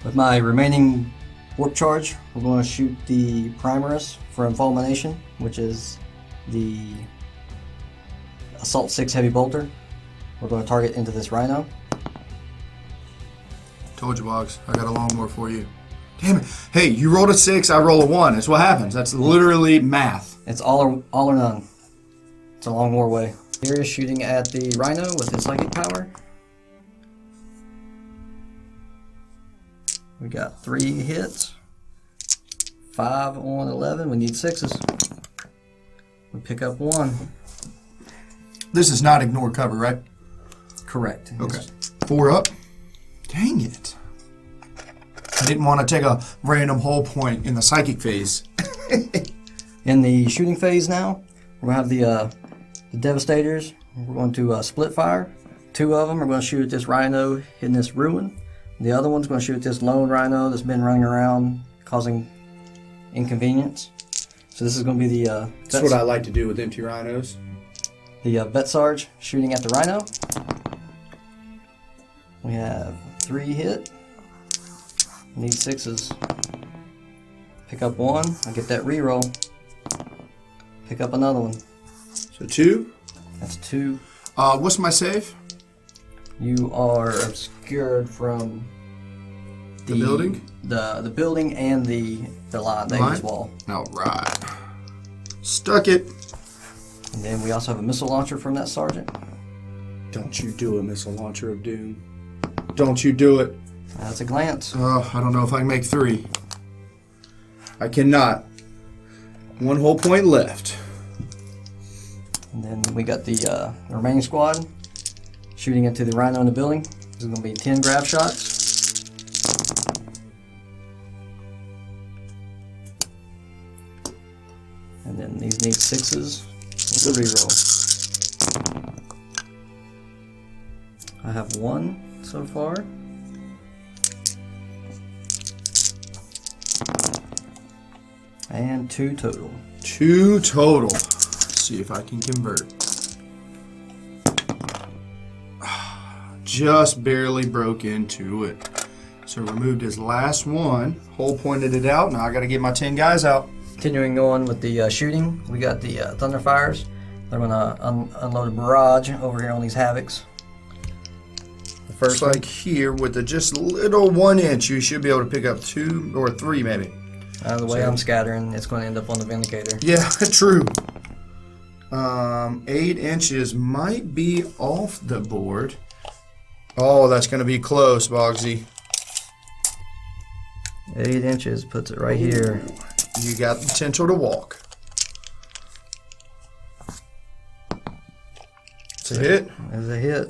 With my remaining Warp Charge, we're going to shoot the Primaris from Fulmination, which is the Assault 6 Heavy Bolter. We're going to target into this Rhino. Told you, Boggs. I got a lawnmower for you. Damn it. Hey, you rolled a 6, I roll a 1. That's what happens. That's literally math. It's all or none. It's a long war way. Here is shooting at the Rhino with his psychic power. We got 3 hits. 5 on 11. We need 6s. We pick up 1. This is not ignore cover, right? Correct. Okay. 4 up. Dang it. I didn't want to take a random hull point in the psychic phase. In the shooting phase now, we're going to have the Devastators. We're going to split fire. 2 of them are going to shoot at this Rhino hitting this ruin. The other one's going to shoot at this lone Rhino that's been running around causing inconvenience. So this is going to be the... That's what I like to do with empty rhinos. The Vet Sarge shooting at the Rhino. We have 3 hit. Need 6s. Pick up 1. I get that reroll. Pick up another one. So 2. That's 2. What's my save? You are obscured from the building? The building and the line, the Aegis wall. Alright. Stuck it. And then we also have a missile launcher from that sergeant. Don't you do a missile launcher of doom. Don't you do it. That's a glance. I don't know if I can make 3. I cannot. 1 whole point left. And then we got the remaining squad shooting into the Rhino in the building. This is going to be 10 grab shots. And then these need 6s with a reroll. I have 1 so far. And 2 total. 2 total. Let's see if I can convert. Just barely broke into it. So removed his last one. Hole pointed it out. Now I got to get my 10 guys out. Continuing on with the shooting, we got the Thunderfires. They're going to unload a barrage over here on these Havocs. The first like here with a just little 1 inch, you should be able to pick up 2 or 3 maybe. The way I'm scattering, it's going to end up on the Vindicator. Yeah, true. 8 inches might be off the board. Oh, that's going to be close, Boggsy. 8 inches puts it right here. You got the potential to walk. It's a hit. It's a hit.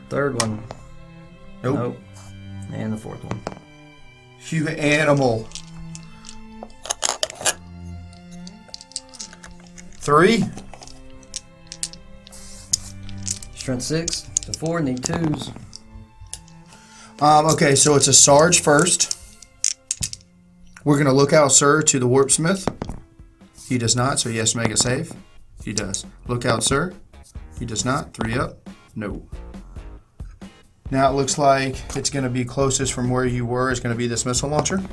Third one. Nope. And the fourth one. You animal. 3. Strength 6 to 4, need 2s. Okay, so it's a Sarge first. We're going to look out, sir, to the Warpsmith. He does not, so he has to make a save. He does. Look out, sir. He does not. 3 up. No. Now it looks like it's going to be closest from where you were is going to be this missile launcher.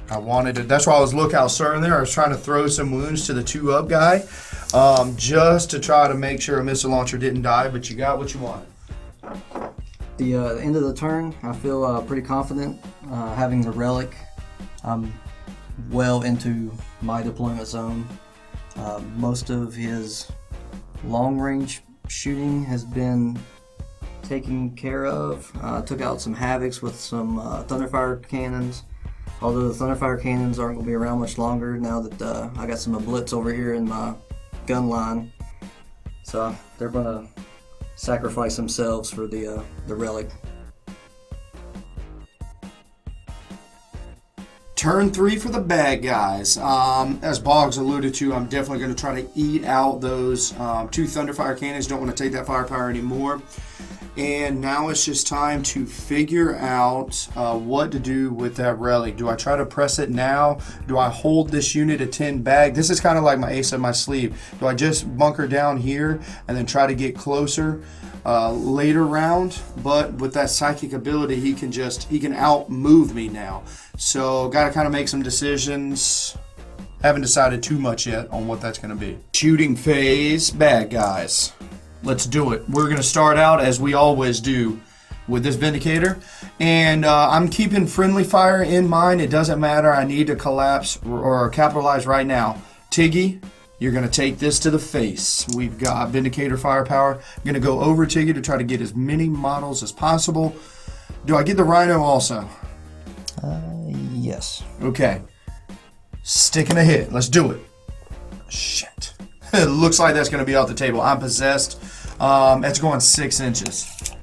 I wanted to, that's why I was lookout, sir, in there. I was trying to throw some wounds to the 2 up guy just to try to make sure a missile launcher didn't die, but you got what you wanted. The end of the turn, I feel pretty confident having the relic. I'm well into my deployment zone. Most of his long-range shooting has been taken care of. Took out some Havocs with some Thunderfire cannons. Although the Thunderfire cannons aren't going to be around much longer now that I got some Blitz over here in my gun line. So they're going to sacrifice themselves for the relic. Turn 3 for the bad guys. As Boggs alluded to, I'm definitely going to try to eat out those 2 Thunderfire cannons. Don't want to take that firepower anymore. And now it's just time to figure out what to do with that relic. Do I try to press it now? Do I hold this unit at 10 back? This is kind of like my ace up my sleeve. Do I just bunker down here and then try to get closer later round? But with that psychic ability, he can out move me now. So got to kind of make some decisions. Haven't decided too much yet on what that's going to be. Shooting phase, bad guys. Let's do it. We're going to start out as we always do with this Vindicator. And I'm keeping friendly fire in mind. It doesn't matter. I need to collapse or capitalize right now. Tiggy, you're going to take this to the face. We've got Vindicator firepower. I'm going to go over Tiggy to try to get as many models as possible. Do I get the Rhino also? Yes. Okay. Sticking a hit. Let's do it. Shit. It looks like that's going to be off the table. I'm possessed. It's going 6 inches.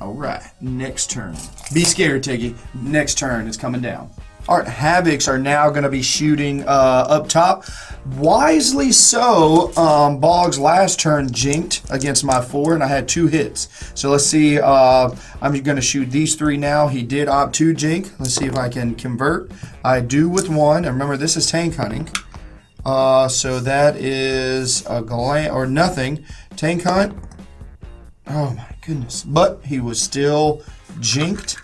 All right. Next turn. Be scared, Tiggy. Next turn is coming down. All right. Havocs are now going to be shooting up top. Wisely so, Boggs last turn jinked against my 4, and I had 2 hits. So let's see. I'm going to shoot these 3 now. He did opt to jink. Let's see if I can convert. I do with 1. And remember, this is tank hunting. So that is a or nothing. Tank hunt. Oh my goodness. But he was still jinked.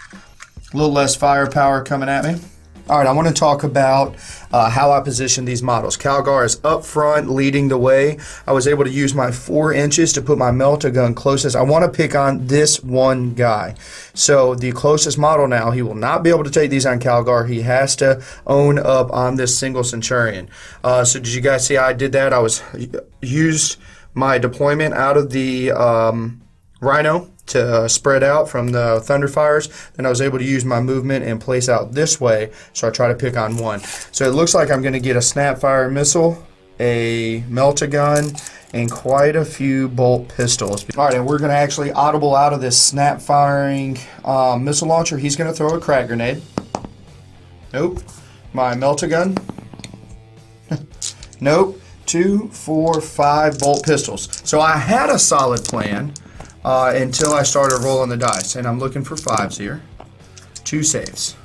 A little less firepower coming at me. All right, I want to talk about how I position these models. Calgar is up front, leading the way. I was able to use my 4 inches to put my melta-gun closest. I want to pick on this one guy. So the closest model now, he will not be able to take these on Calgar. He has to own up on this single Centurion. So did you guys see how I did that? I used my deployment out of the Rhino to spread out from the Thunderfires. Then I was able to use my movement and place out this way, so I try to pick on 1. So it looks like I'm going to get a Snapfire missile, a melta-gun, and quite a few bolt pistols. All right, and we're going to actually audible out of this snap-firing missile launcher. He's going to throw a crack grenade. Nope. My melta-gun. Nope. 2, 4, 5 bolt pistols. So I had a solid plan until I started rolling the dice, and I'm looking for 5s here. 2 saves.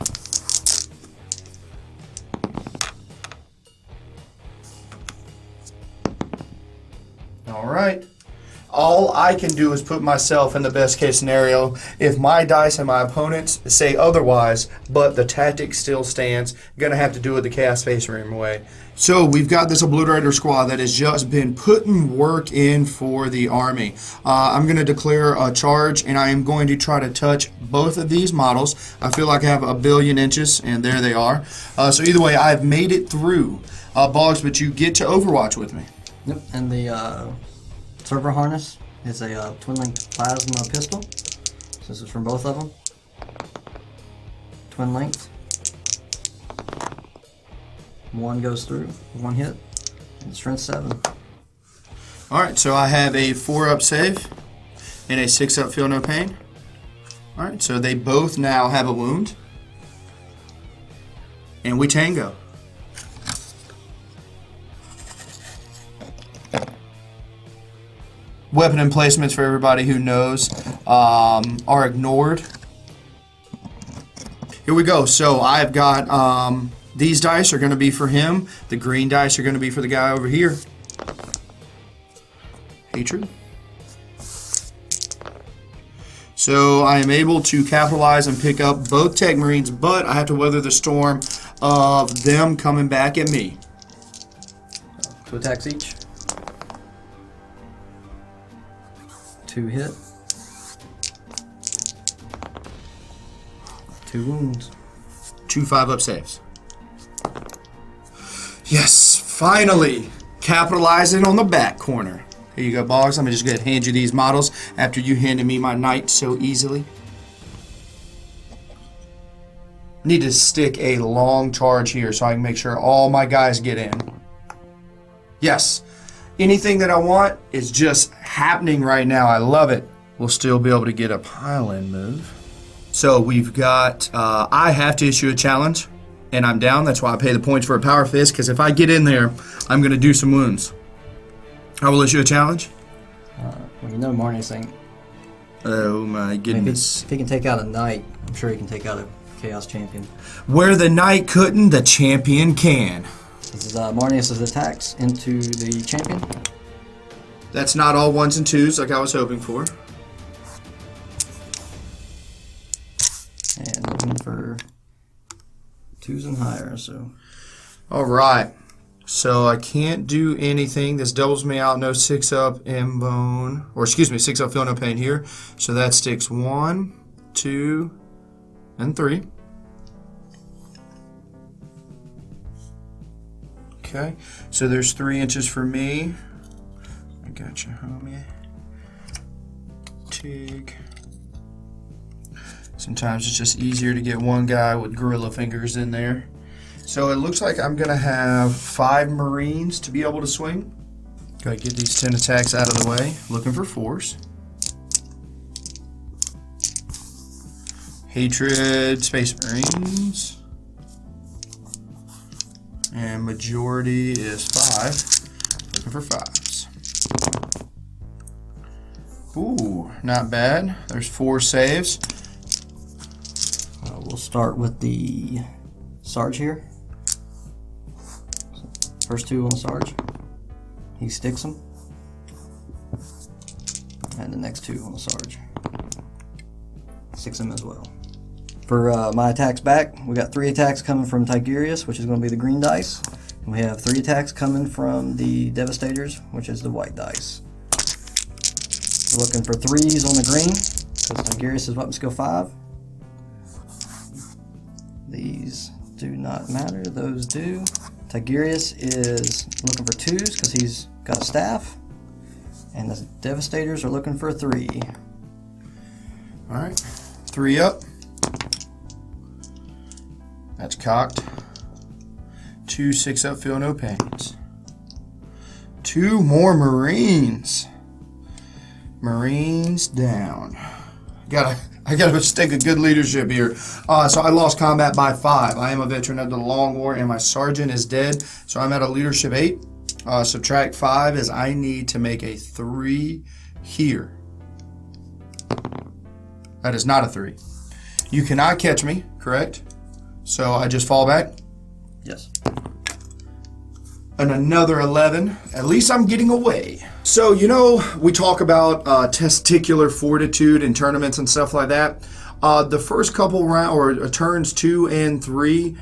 All right. All I can do is put myself in the best case scenario. If my dice and my opponents say otherwise, but the tactic still stands, gonna have to do it the Chaos Face Room way. So we've got this Obliterator squad that has just been putting work in for the army. I'm going to declare a charge, and I am going to try to touch both of these models. I feel like I have a billion inches, and there they are. So either way, I've made it through. Boggs, but you get to Overwatch with me. Yep, and the server harness is a twin-length plasma pistol. So this is from both of them. Twin length. 1 goes through, 1 hit, and strength 7. Alright, so I have a 4-up save and a 6-up feel no pain. Alright, so they both now have a wound. And we tango. Weapon emplacements, for everybody who knows, are ignored. Here we go. So I've got these dice are going to be for him. The green dice are going to be for the guy over here. Hatred. So I am able to capitalize and pick up both Tech Marines, but I have to weather the storm of them coming back at me. 2 attacks each. 2 hit. 2 wounds. 2 5-up saves. Yes, finally capitalizing on the back corner. Here you go, Boggs. I'm just going to hand you these models after you handed me my knight so easily. Need to stick a long charge here so I can make sure all my guys get in. Yes, anything that I want is just happening right now. I love it. We'll still be able to get a pile-in move. So we've got, I have to issue a challenge, and I'm down. That's why I pay the points for a power fist, because if I get in there, I'm going to do some wounds. I will issue a challenge. Well, you know Marnie's saying. Oh my goodness. If he can take out a knight, I'm sure he can take out a Chaos Champion. Where the knight couldn't, the champion can. This is Marnius' attacks into the champion. That's not all 1s and 2s like I was hoping for. And looking for 2s and higher, so. Alright. So I can't do anything. This doubles me out. No 6-up in bone. Or excuse me, 6-up feel no pain here. So that sticks 1, 2, and 3. Okay. So there's 3 inches for me. I got you, homie. Tig. Sometimes it's just easier to get one guy with gorilla fingers in there. So it looks like I'm going to have 5 Marines to be able to swing. Gotta get these 10 attacks out of the way. Looking for 4s. Hatred, Space Marines. And majority is 5. Looking for 5s. Ooh, not bad. There's 4 saves. We'll start with the Sarge here. First 2 on the Sarge. He sticks them. And the next 2 on the Sarge. Sticks them as well. For my attacks back, we got 3 attacks coming from Tigurius, which is going to be the green dice. And we have 3 attacks coming from the Devastators, which is the white dice. We're looking for 3s on the green, because Tigurius is weapon skill 5. These do not matter, those do. Tigurius is looking for 2s because he's got a staff. And the Devastators are looking for a 3. Alright, 3 up. That's cocked. 2 6-up, feel no pains. 2 more Marines. Marines down. I gotta stick a good leadership here. So I lost combat by 5. I am a veteran of the Long War, and my sergeant is dead. So I'm at a leadership 8. Subtract 5 as I need to make a 3 here. That is not a 3. You cannot catch me, correct? So I just fall back. Yes. And another 11. At least I'm getting away. So, you know, we talk about testicular fortitude in tournaments and stuff like that. The first couple rounds, or turns 2 and 3,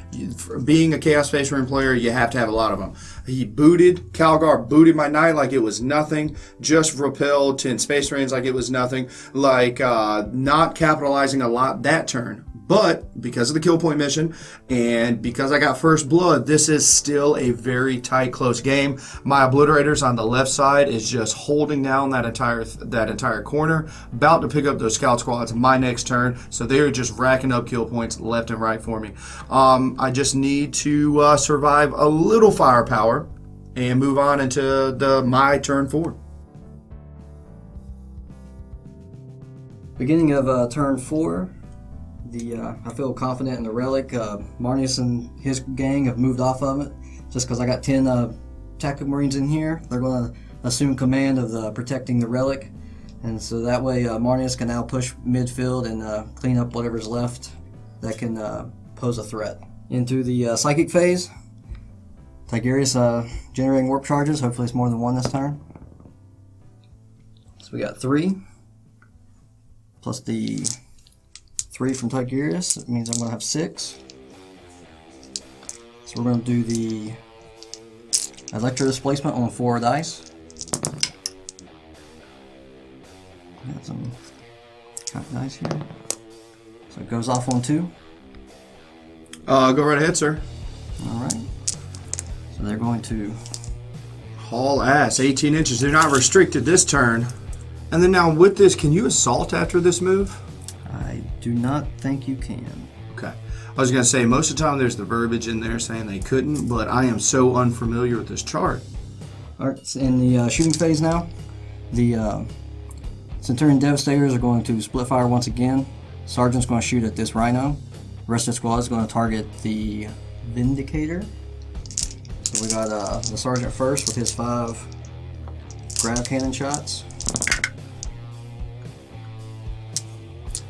being a Chaos Space Marine player, you have to have a lot of them. Calgar booted my knight like it was nothing, just repelled 10 Space Marines like it was nothing, like not capitalizing a lot that turn. But because of the kill point mission and because I got first blood, this is still a very tight, close game. My obliterators on the left side is just holding down that entire corner, about to pick up those scout squads my next turn. So they're just racking up kill points left and right for me. I just need to survive a little firepower and move on into my turn 4. Beginning of turn 4. I feel confident in the relic. Marnius and his gang have moved off of it. Just because I got 10 tactical marines in here, they're going to assume command of protecting the relic, and so that way Marnius can now push midfield and clean up whatever's left that can pose a threat. Into the psychic phase. Tigurius generating warp charges. Hopefully it's more than 1 this turn. So we got 3 plus the 3 from Tigurius. That means I'm going to have 6. So we're going to do the electro displacement on 4 dice. Got some dice here. So it goes off on 2. Go right ahead, sir. Alright. So they're going to haul ass. 18 inches. They're not restricted this turn. And then now with this, can you assault after this move? I do not think you can. Okay. I was going to say, most of the time there's the verbiage in there saying they couldn't, but I am so unfamiliar with this chart. Alright, in the shooting phase now, the Centurion Devastators are going to split fire once again. Sergeant's going to shoot at this Rhino. The rest of the squad is going to target the Vindicator. So we got the Sergeant first with his 5 grab cannon shots.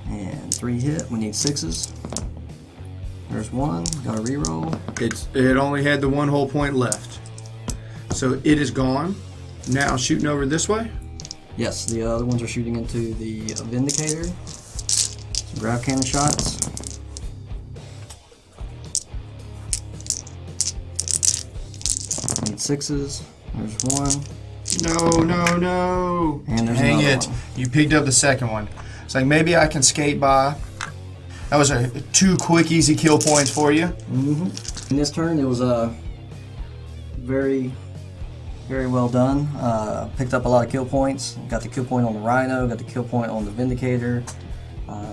And 3 hit. We need 6s. There's 1. Got a reroll. It only had the 1 whole point left. So it is gone. Now shooting over this way. Yes, the other ones are shooting into the Vindicator. Some grab cannon shots. Need 6s. There's 1. No. And there's Dang another it. one. You picked up the second one. It's like maybe I can skate by. That was 2 quick, easy kill points for you. In this turn, it was very, very well done. Picked up a lot of kill points. Got the kill point on the Rhino. Got the kill point on the Vindicator.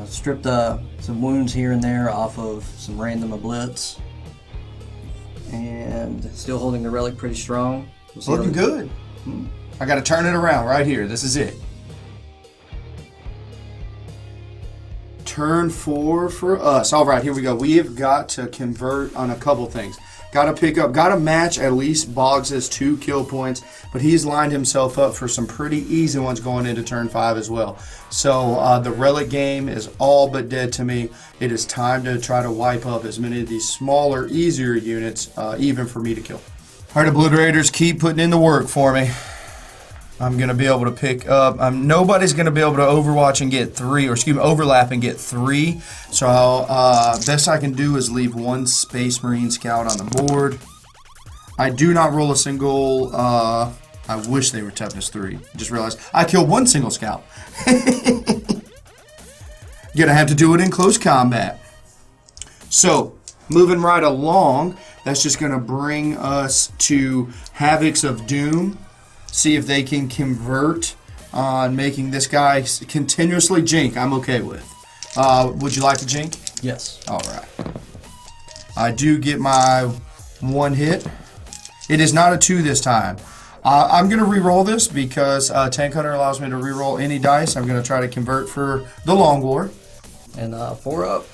Stripped some wounds here and there off of some random oblits. And still holding the relic pretty strong. Looking good. I got to turn it around right here. This is it. Turn 4 for us. All right, here we go. We have got to convert on a couple things. Got to match at least Boggs' 2 kill points, but he's lined himself up for some pretty easy ones going into turn 5 as well. So the relic game is all but dead to me. It is time to try to wipe up as many of these smaller, easier units, even for me to kill. All right, obliterators, keep putting in the work for me. I'm going to be able to pick up. Nobody's going to be able to overwatch and get 3, or excuse me, overlap and get 3. So best I can do is leave 1 Space Marine Scout on the board. I do not roll a single. I wish they were toughness 3. Just realized I killed 1 single Scout. Gonna have to do it in close combat. So moving right along, that's just going to bring us to Havocs of Doom. See if they can convert on making this guy continuously jink. I'm okay with. Would you like to jink? Yes. All right. I do get my 1 hit. It is not a 2 this time. I'm going to re-roll this because Tank Hunter allows me to re-roll any dice. I'm going to try to convert for the Long War. And 4 up.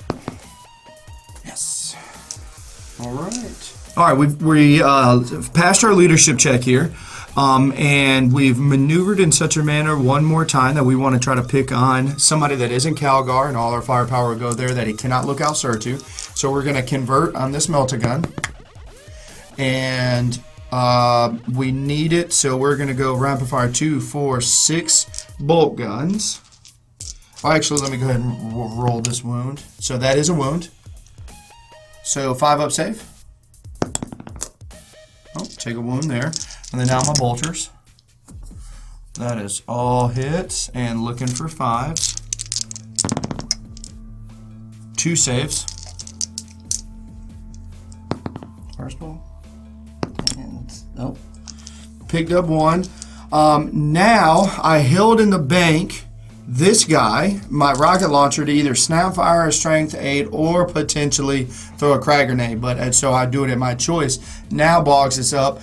Yes. All right. All right, we passed our leadership check here. And we've maneuvered in such a manner one more time that we want to try to pick on somebody that isn't Calgar, and all our firepower will go there that he cannot look out sir to. So we're going to convert on this Melta-Gun. And we need it, so we're going to go rapid fire 2, 4, 6 bolt guns. Oh, actually, let me go ahead and roll this wound. So that is a wound. So 5 up save. Oh, take a wound there. And then now my bolters. That is all hits and looking for 5s. 2 saves. First one. And, nope. Picked up 1. Now I held in the bank this guy, my rocket launcher, to either snap fire, a strength 8, or potentially throw a crack grenade. But so I do it at my choice. Now Boggs is up.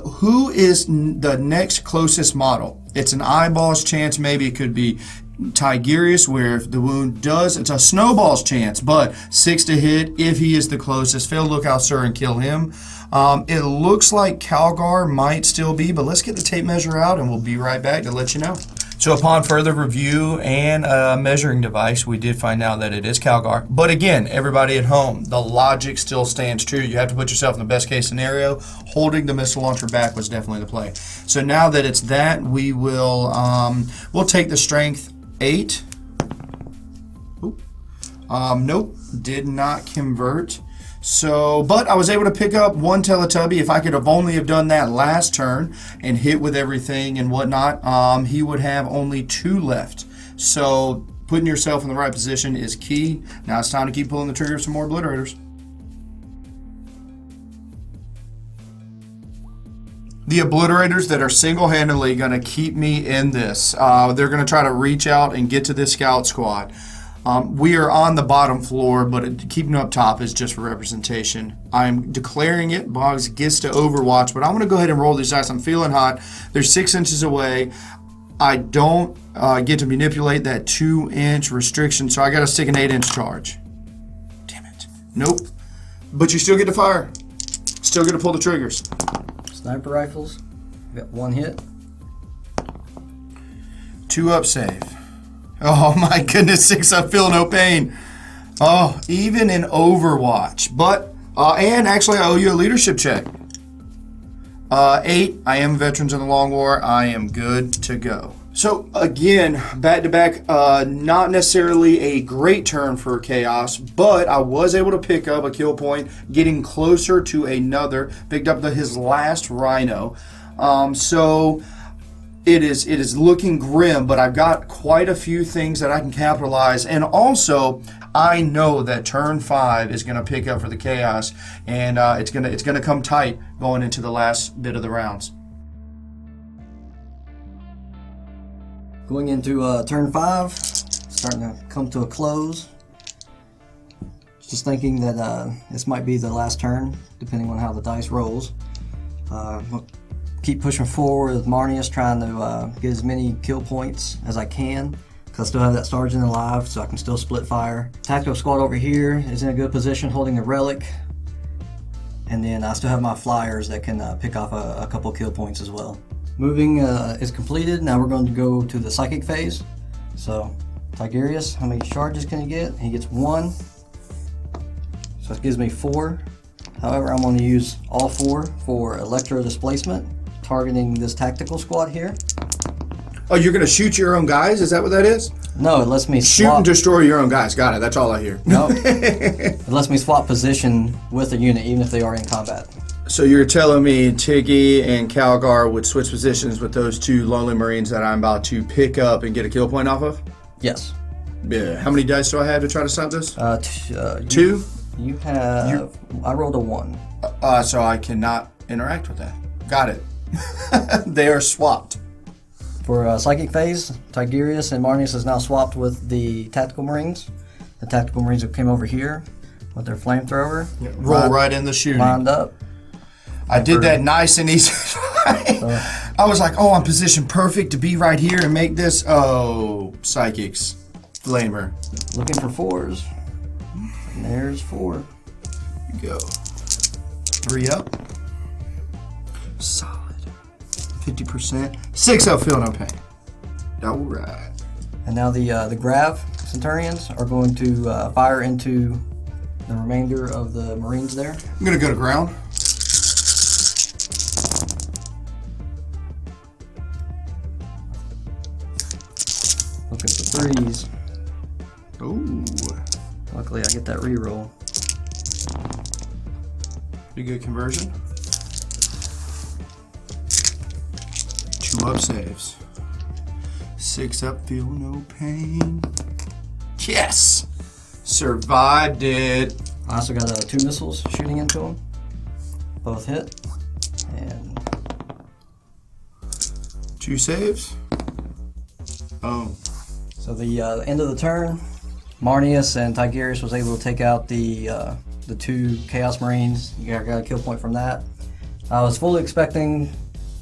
Who is the next closest model? It's an eyeball's chance. Maybe it could be Tigurius, where if the wound does, it's a snowball's chance, but 6 to hit if he is the closest. Fail lookout, sir, and kill him. It looks like Calgar might still be, but let's get the tape measure out and we'll be right back to let you know. So upon further review and a measuring device, we did find out that it is Calgar. But again, everybody at home, the logic still stands true. You have to put yourself in the best case scenario. Holding the missile launcher back was definitely the play. So now that it's that, we will we'll take the strength 8. Nope, did not convert. So, but I was able to pick up 1 Teletubby. If I could have only have done that last turn and hit with everything and whatnot, he would have only 2 left. So putting yourself in the right position is key. Now it's time to keep pulling the trigger of some more obliterators. The obliterators that are single-handedly going to keep me in this. They're going to try to reach out and get to this scout squad. We are on the bottom floor, but keeping up top is just for representation. I'm declaring it. Boggs gets to overwatch, but I'm going to go ahead and roll these dice. I'm feeling hot. They're 6 inches away. I don't get to manipulate that 2-inch restriction, so I got to stick an 8-inch charge. Damn it. Nope. But you still get to fire. Still get to pull the triggers. Sniper rifles. Got 1 hit. 2 up save. Oh my goodness, 6 up, feel no pain. Oh, even in Overwatch. But, and actually I owe you a leadership check. 8, I am Veterans in the Long War. I am good to go. So again, back to back, not necessarily a great turn for Chaos, but I was able to pick up a kill point, getting closer to another, picked up his last Rhino. So it is looking grim, but I've got quite a few things that I can capitalize. And also, I know that turn 5 is going to pick up for the Chaos, and it's gonna come tight going into the last bit of the rounds. Going into turn 5, starting to come to a close. Just thinking that this might be the last turn, depending on how the dice rolls. We'll keep pushing forward with Marnius, trying to get as many kill points as I can, because I still have that sergeant alive, so I can still split fire. Tactical squad over here is in a good position, holding the relic. And then I still have my flyers that can pick off a couple kill points as well. Moving is completed. Now we're going to go to the psychic phase. So, Tigurius, how many charges can he get? He gets 1. So that gives me 4. However, I'm going to use all 4 for electro displacement, targeting this tactical squad here. Oh, you're going to shoot your own guys? Is that what that is? No, it lets me shoot and destroy your own guys. Got it. That's all I hear. No, it lets me swap position with a unit, even if they are in combat. So you're telling me Tiggy and Calgar would switch positions with those 2 lonely Marines that I'm about to pick up and get a kill point off of? Yes. Yeah. How many dice do I have to try to stop this? 2. You have... I rolled a 1. So I cannot interact with that. Got it. They are swapped. For psychic phase, Tigurius and Marnius is now swapped with the tactical Marines. The tactical Marines who came over here with their flamethrower. Yeah, roll right in the shooting. Lined up. I did that nice and easy. I was like, oh, I'm positioned perfect to be right here and make this. Oh, psychics. Flamer. Looking for 4s. And there's 4. Go. 3 up. Solid. 50%. 6 up, feel no pain. All right. And now the Grav Centurions are going to fire into the remainder of the Marines there. I'm going to go to ground. Looking for 3s. Ooh. Luckily, I get that reroll. Pretty good conversion. 2 up saves. 6 up, feel no pain. Yes! Survived it. I also got 2 missiles shooting into them. Both hit. And 2 saves. Oh. so the end of the turn, Marnius and Tigerius was able to take out the 2 Chaos Marines. You got a kill point from that. I was fully expecting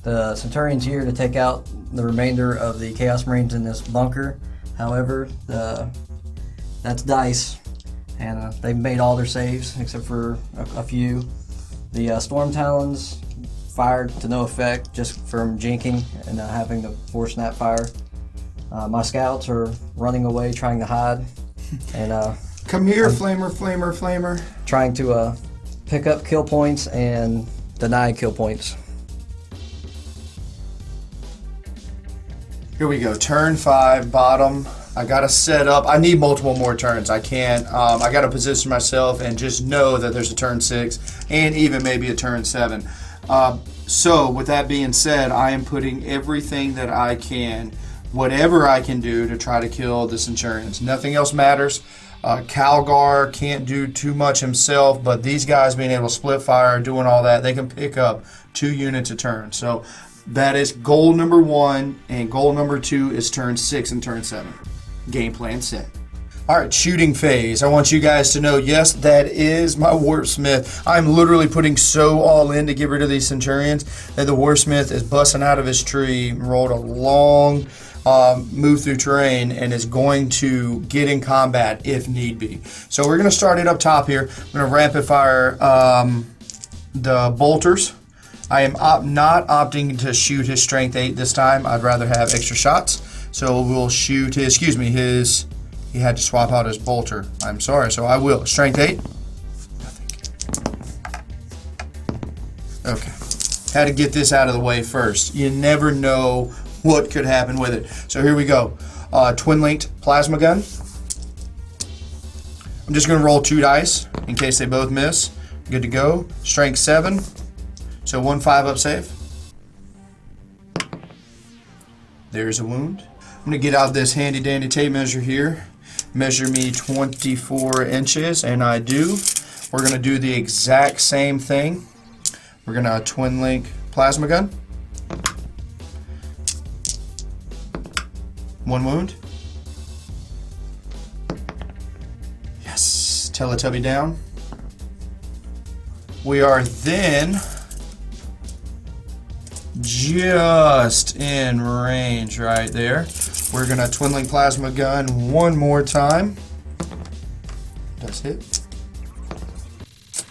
the Centurions here to take out the remainder of the Chaos Marines in this bunker. However, that's dice, and they made all their saves except for a few. The Storm Talons fired to no effect just from jinking and having to force snap fire. My scouts are running away trying to hide, and Come here, flamer. trying to pick up kill points and deny kill points. Here we go. Turn 5, bottom. I gotta set up. I need multiple more turns. I can't. I gotta position myself and just know that there's a turn 6 and even maybe a turn 7. So with that being said, I am putting everything that I can, whatever I can do to try to kill the Centurions. Nothing else matters. Calgar can't do too much himself, but these guys being able to split fire, doing all that, they can pick up 2 units a turn. So that is goal number 1, and goal number 2 is turn 6 and turn 7. Game plan set. All right, shooting phase. I want you guys to know, yes, that is my Warpsmith. I'm literally putting so all in to get rid of these Centurions that the Warpsmith is busting out of his tree, rolled a long move through terrain, and is going to get in combat if need be. So we're going to start it up top here. I'm going to rapid fire the bolters. I am not opting to shoot his strength 8 this time. I'd rather have extra shots. So we'll shoot his, he had to swap out his bolter. I'm sorry, so I will. Strength 8. Nothing. Okay. Had to get this out of the way first. You never know what could happen with it. So here we go. Twin-linked plasma gun. I'm just going to roll 2 dice in case they both miss. Good to go. Strength 7. So 1 5-up save. There's a wound. I'm going to get out this handy dandy tape measure here. Measure me 24 inches, and I do. We're going to do the exact same thing. We're going to twin link plasma gun. 1 wound. Yes. Teletubby down. We are then just in range right there. We're gonna twin link plasma gun 1 more time. Does hit.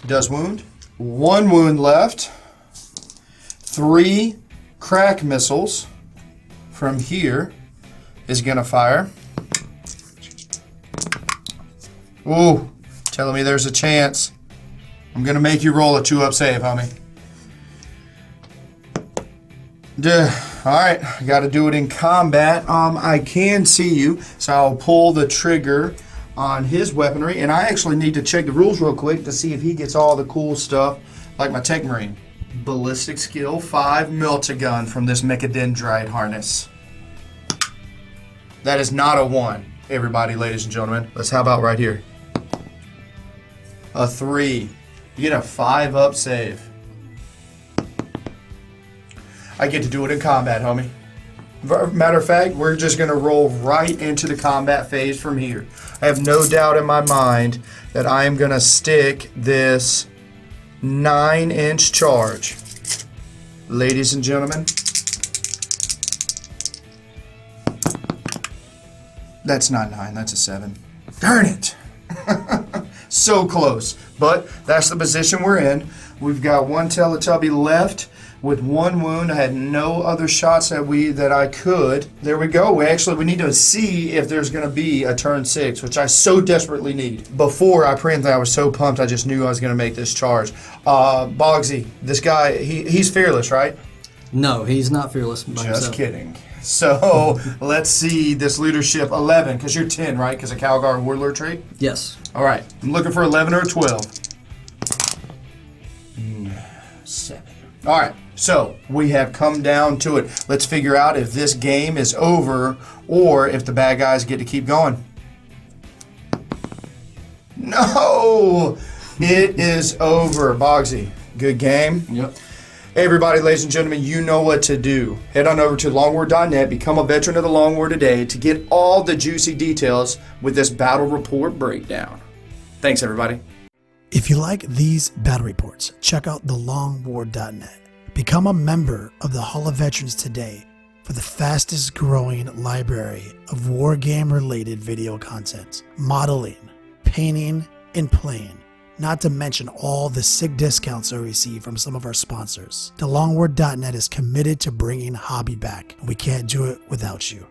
Does wound. 1 wound left. 3 crack missiles from here is gonna fire. Ooh, telling me there's a chance. I'm gonna make you roll a 2-up save, homie. Alright, I gotta do it in combat. I can see you, so I'll pull the trigger on his weaponry, and I actually need to check the rules real quick to see if he gets all the cool stuff, like my Tech Marine. Ballistic skill 5 melt-a-gun from this mechadendrite harness. That is not a 1, everybody, ladies and gentlemen. How about right here? A 3. You get a 5-up save. I get to do it in combat, homie. Matter of fact, we're just going to roll right into the combat phase from here. I have no doubt in my mind that I am going to stick this 9-inch charge. Ladies and gentlemen, that's not 9, that's a 7. Darn it! So close, but that's the position we're in. We've got 1 Teletubby left with 1 wound. I had no other shots that I could. There we go. We need to see if there's going to be a turn 6, which I so desperately need. Before I printed, I was so pumped. I just knew I was going to make this charge. Boggsy, this guy, he's fearless, right? No, he's not fearless by himself. Just kidding. So let's see this leadership 11, because you're 10, right? Because of Calgar Warlord trait? Yes. All right. I'm looking for 11 or 12. 7. All right. So we have come down to it. Let's figure out if this game is over or if the bad guys get to keep going. No! It is over. Boggsy, good game. Yep. Hey everybody, ladies and gentlemen, you know what to do. Head on over to longwar.net, become a veteran of the Long War today to get all the juicy details with this battle report breakdown. Thanks everybody. If you like these battle reports, check out thelongwar.net. Become a member of the Hall of Veterans today for the fastest growing library of wargame related video content, modeling, painting, and playing. Not to mention all the sick discounts I receive from some of our sponsors. TheLongwar.net is committed to bringing hobby back, and we can't do it without you.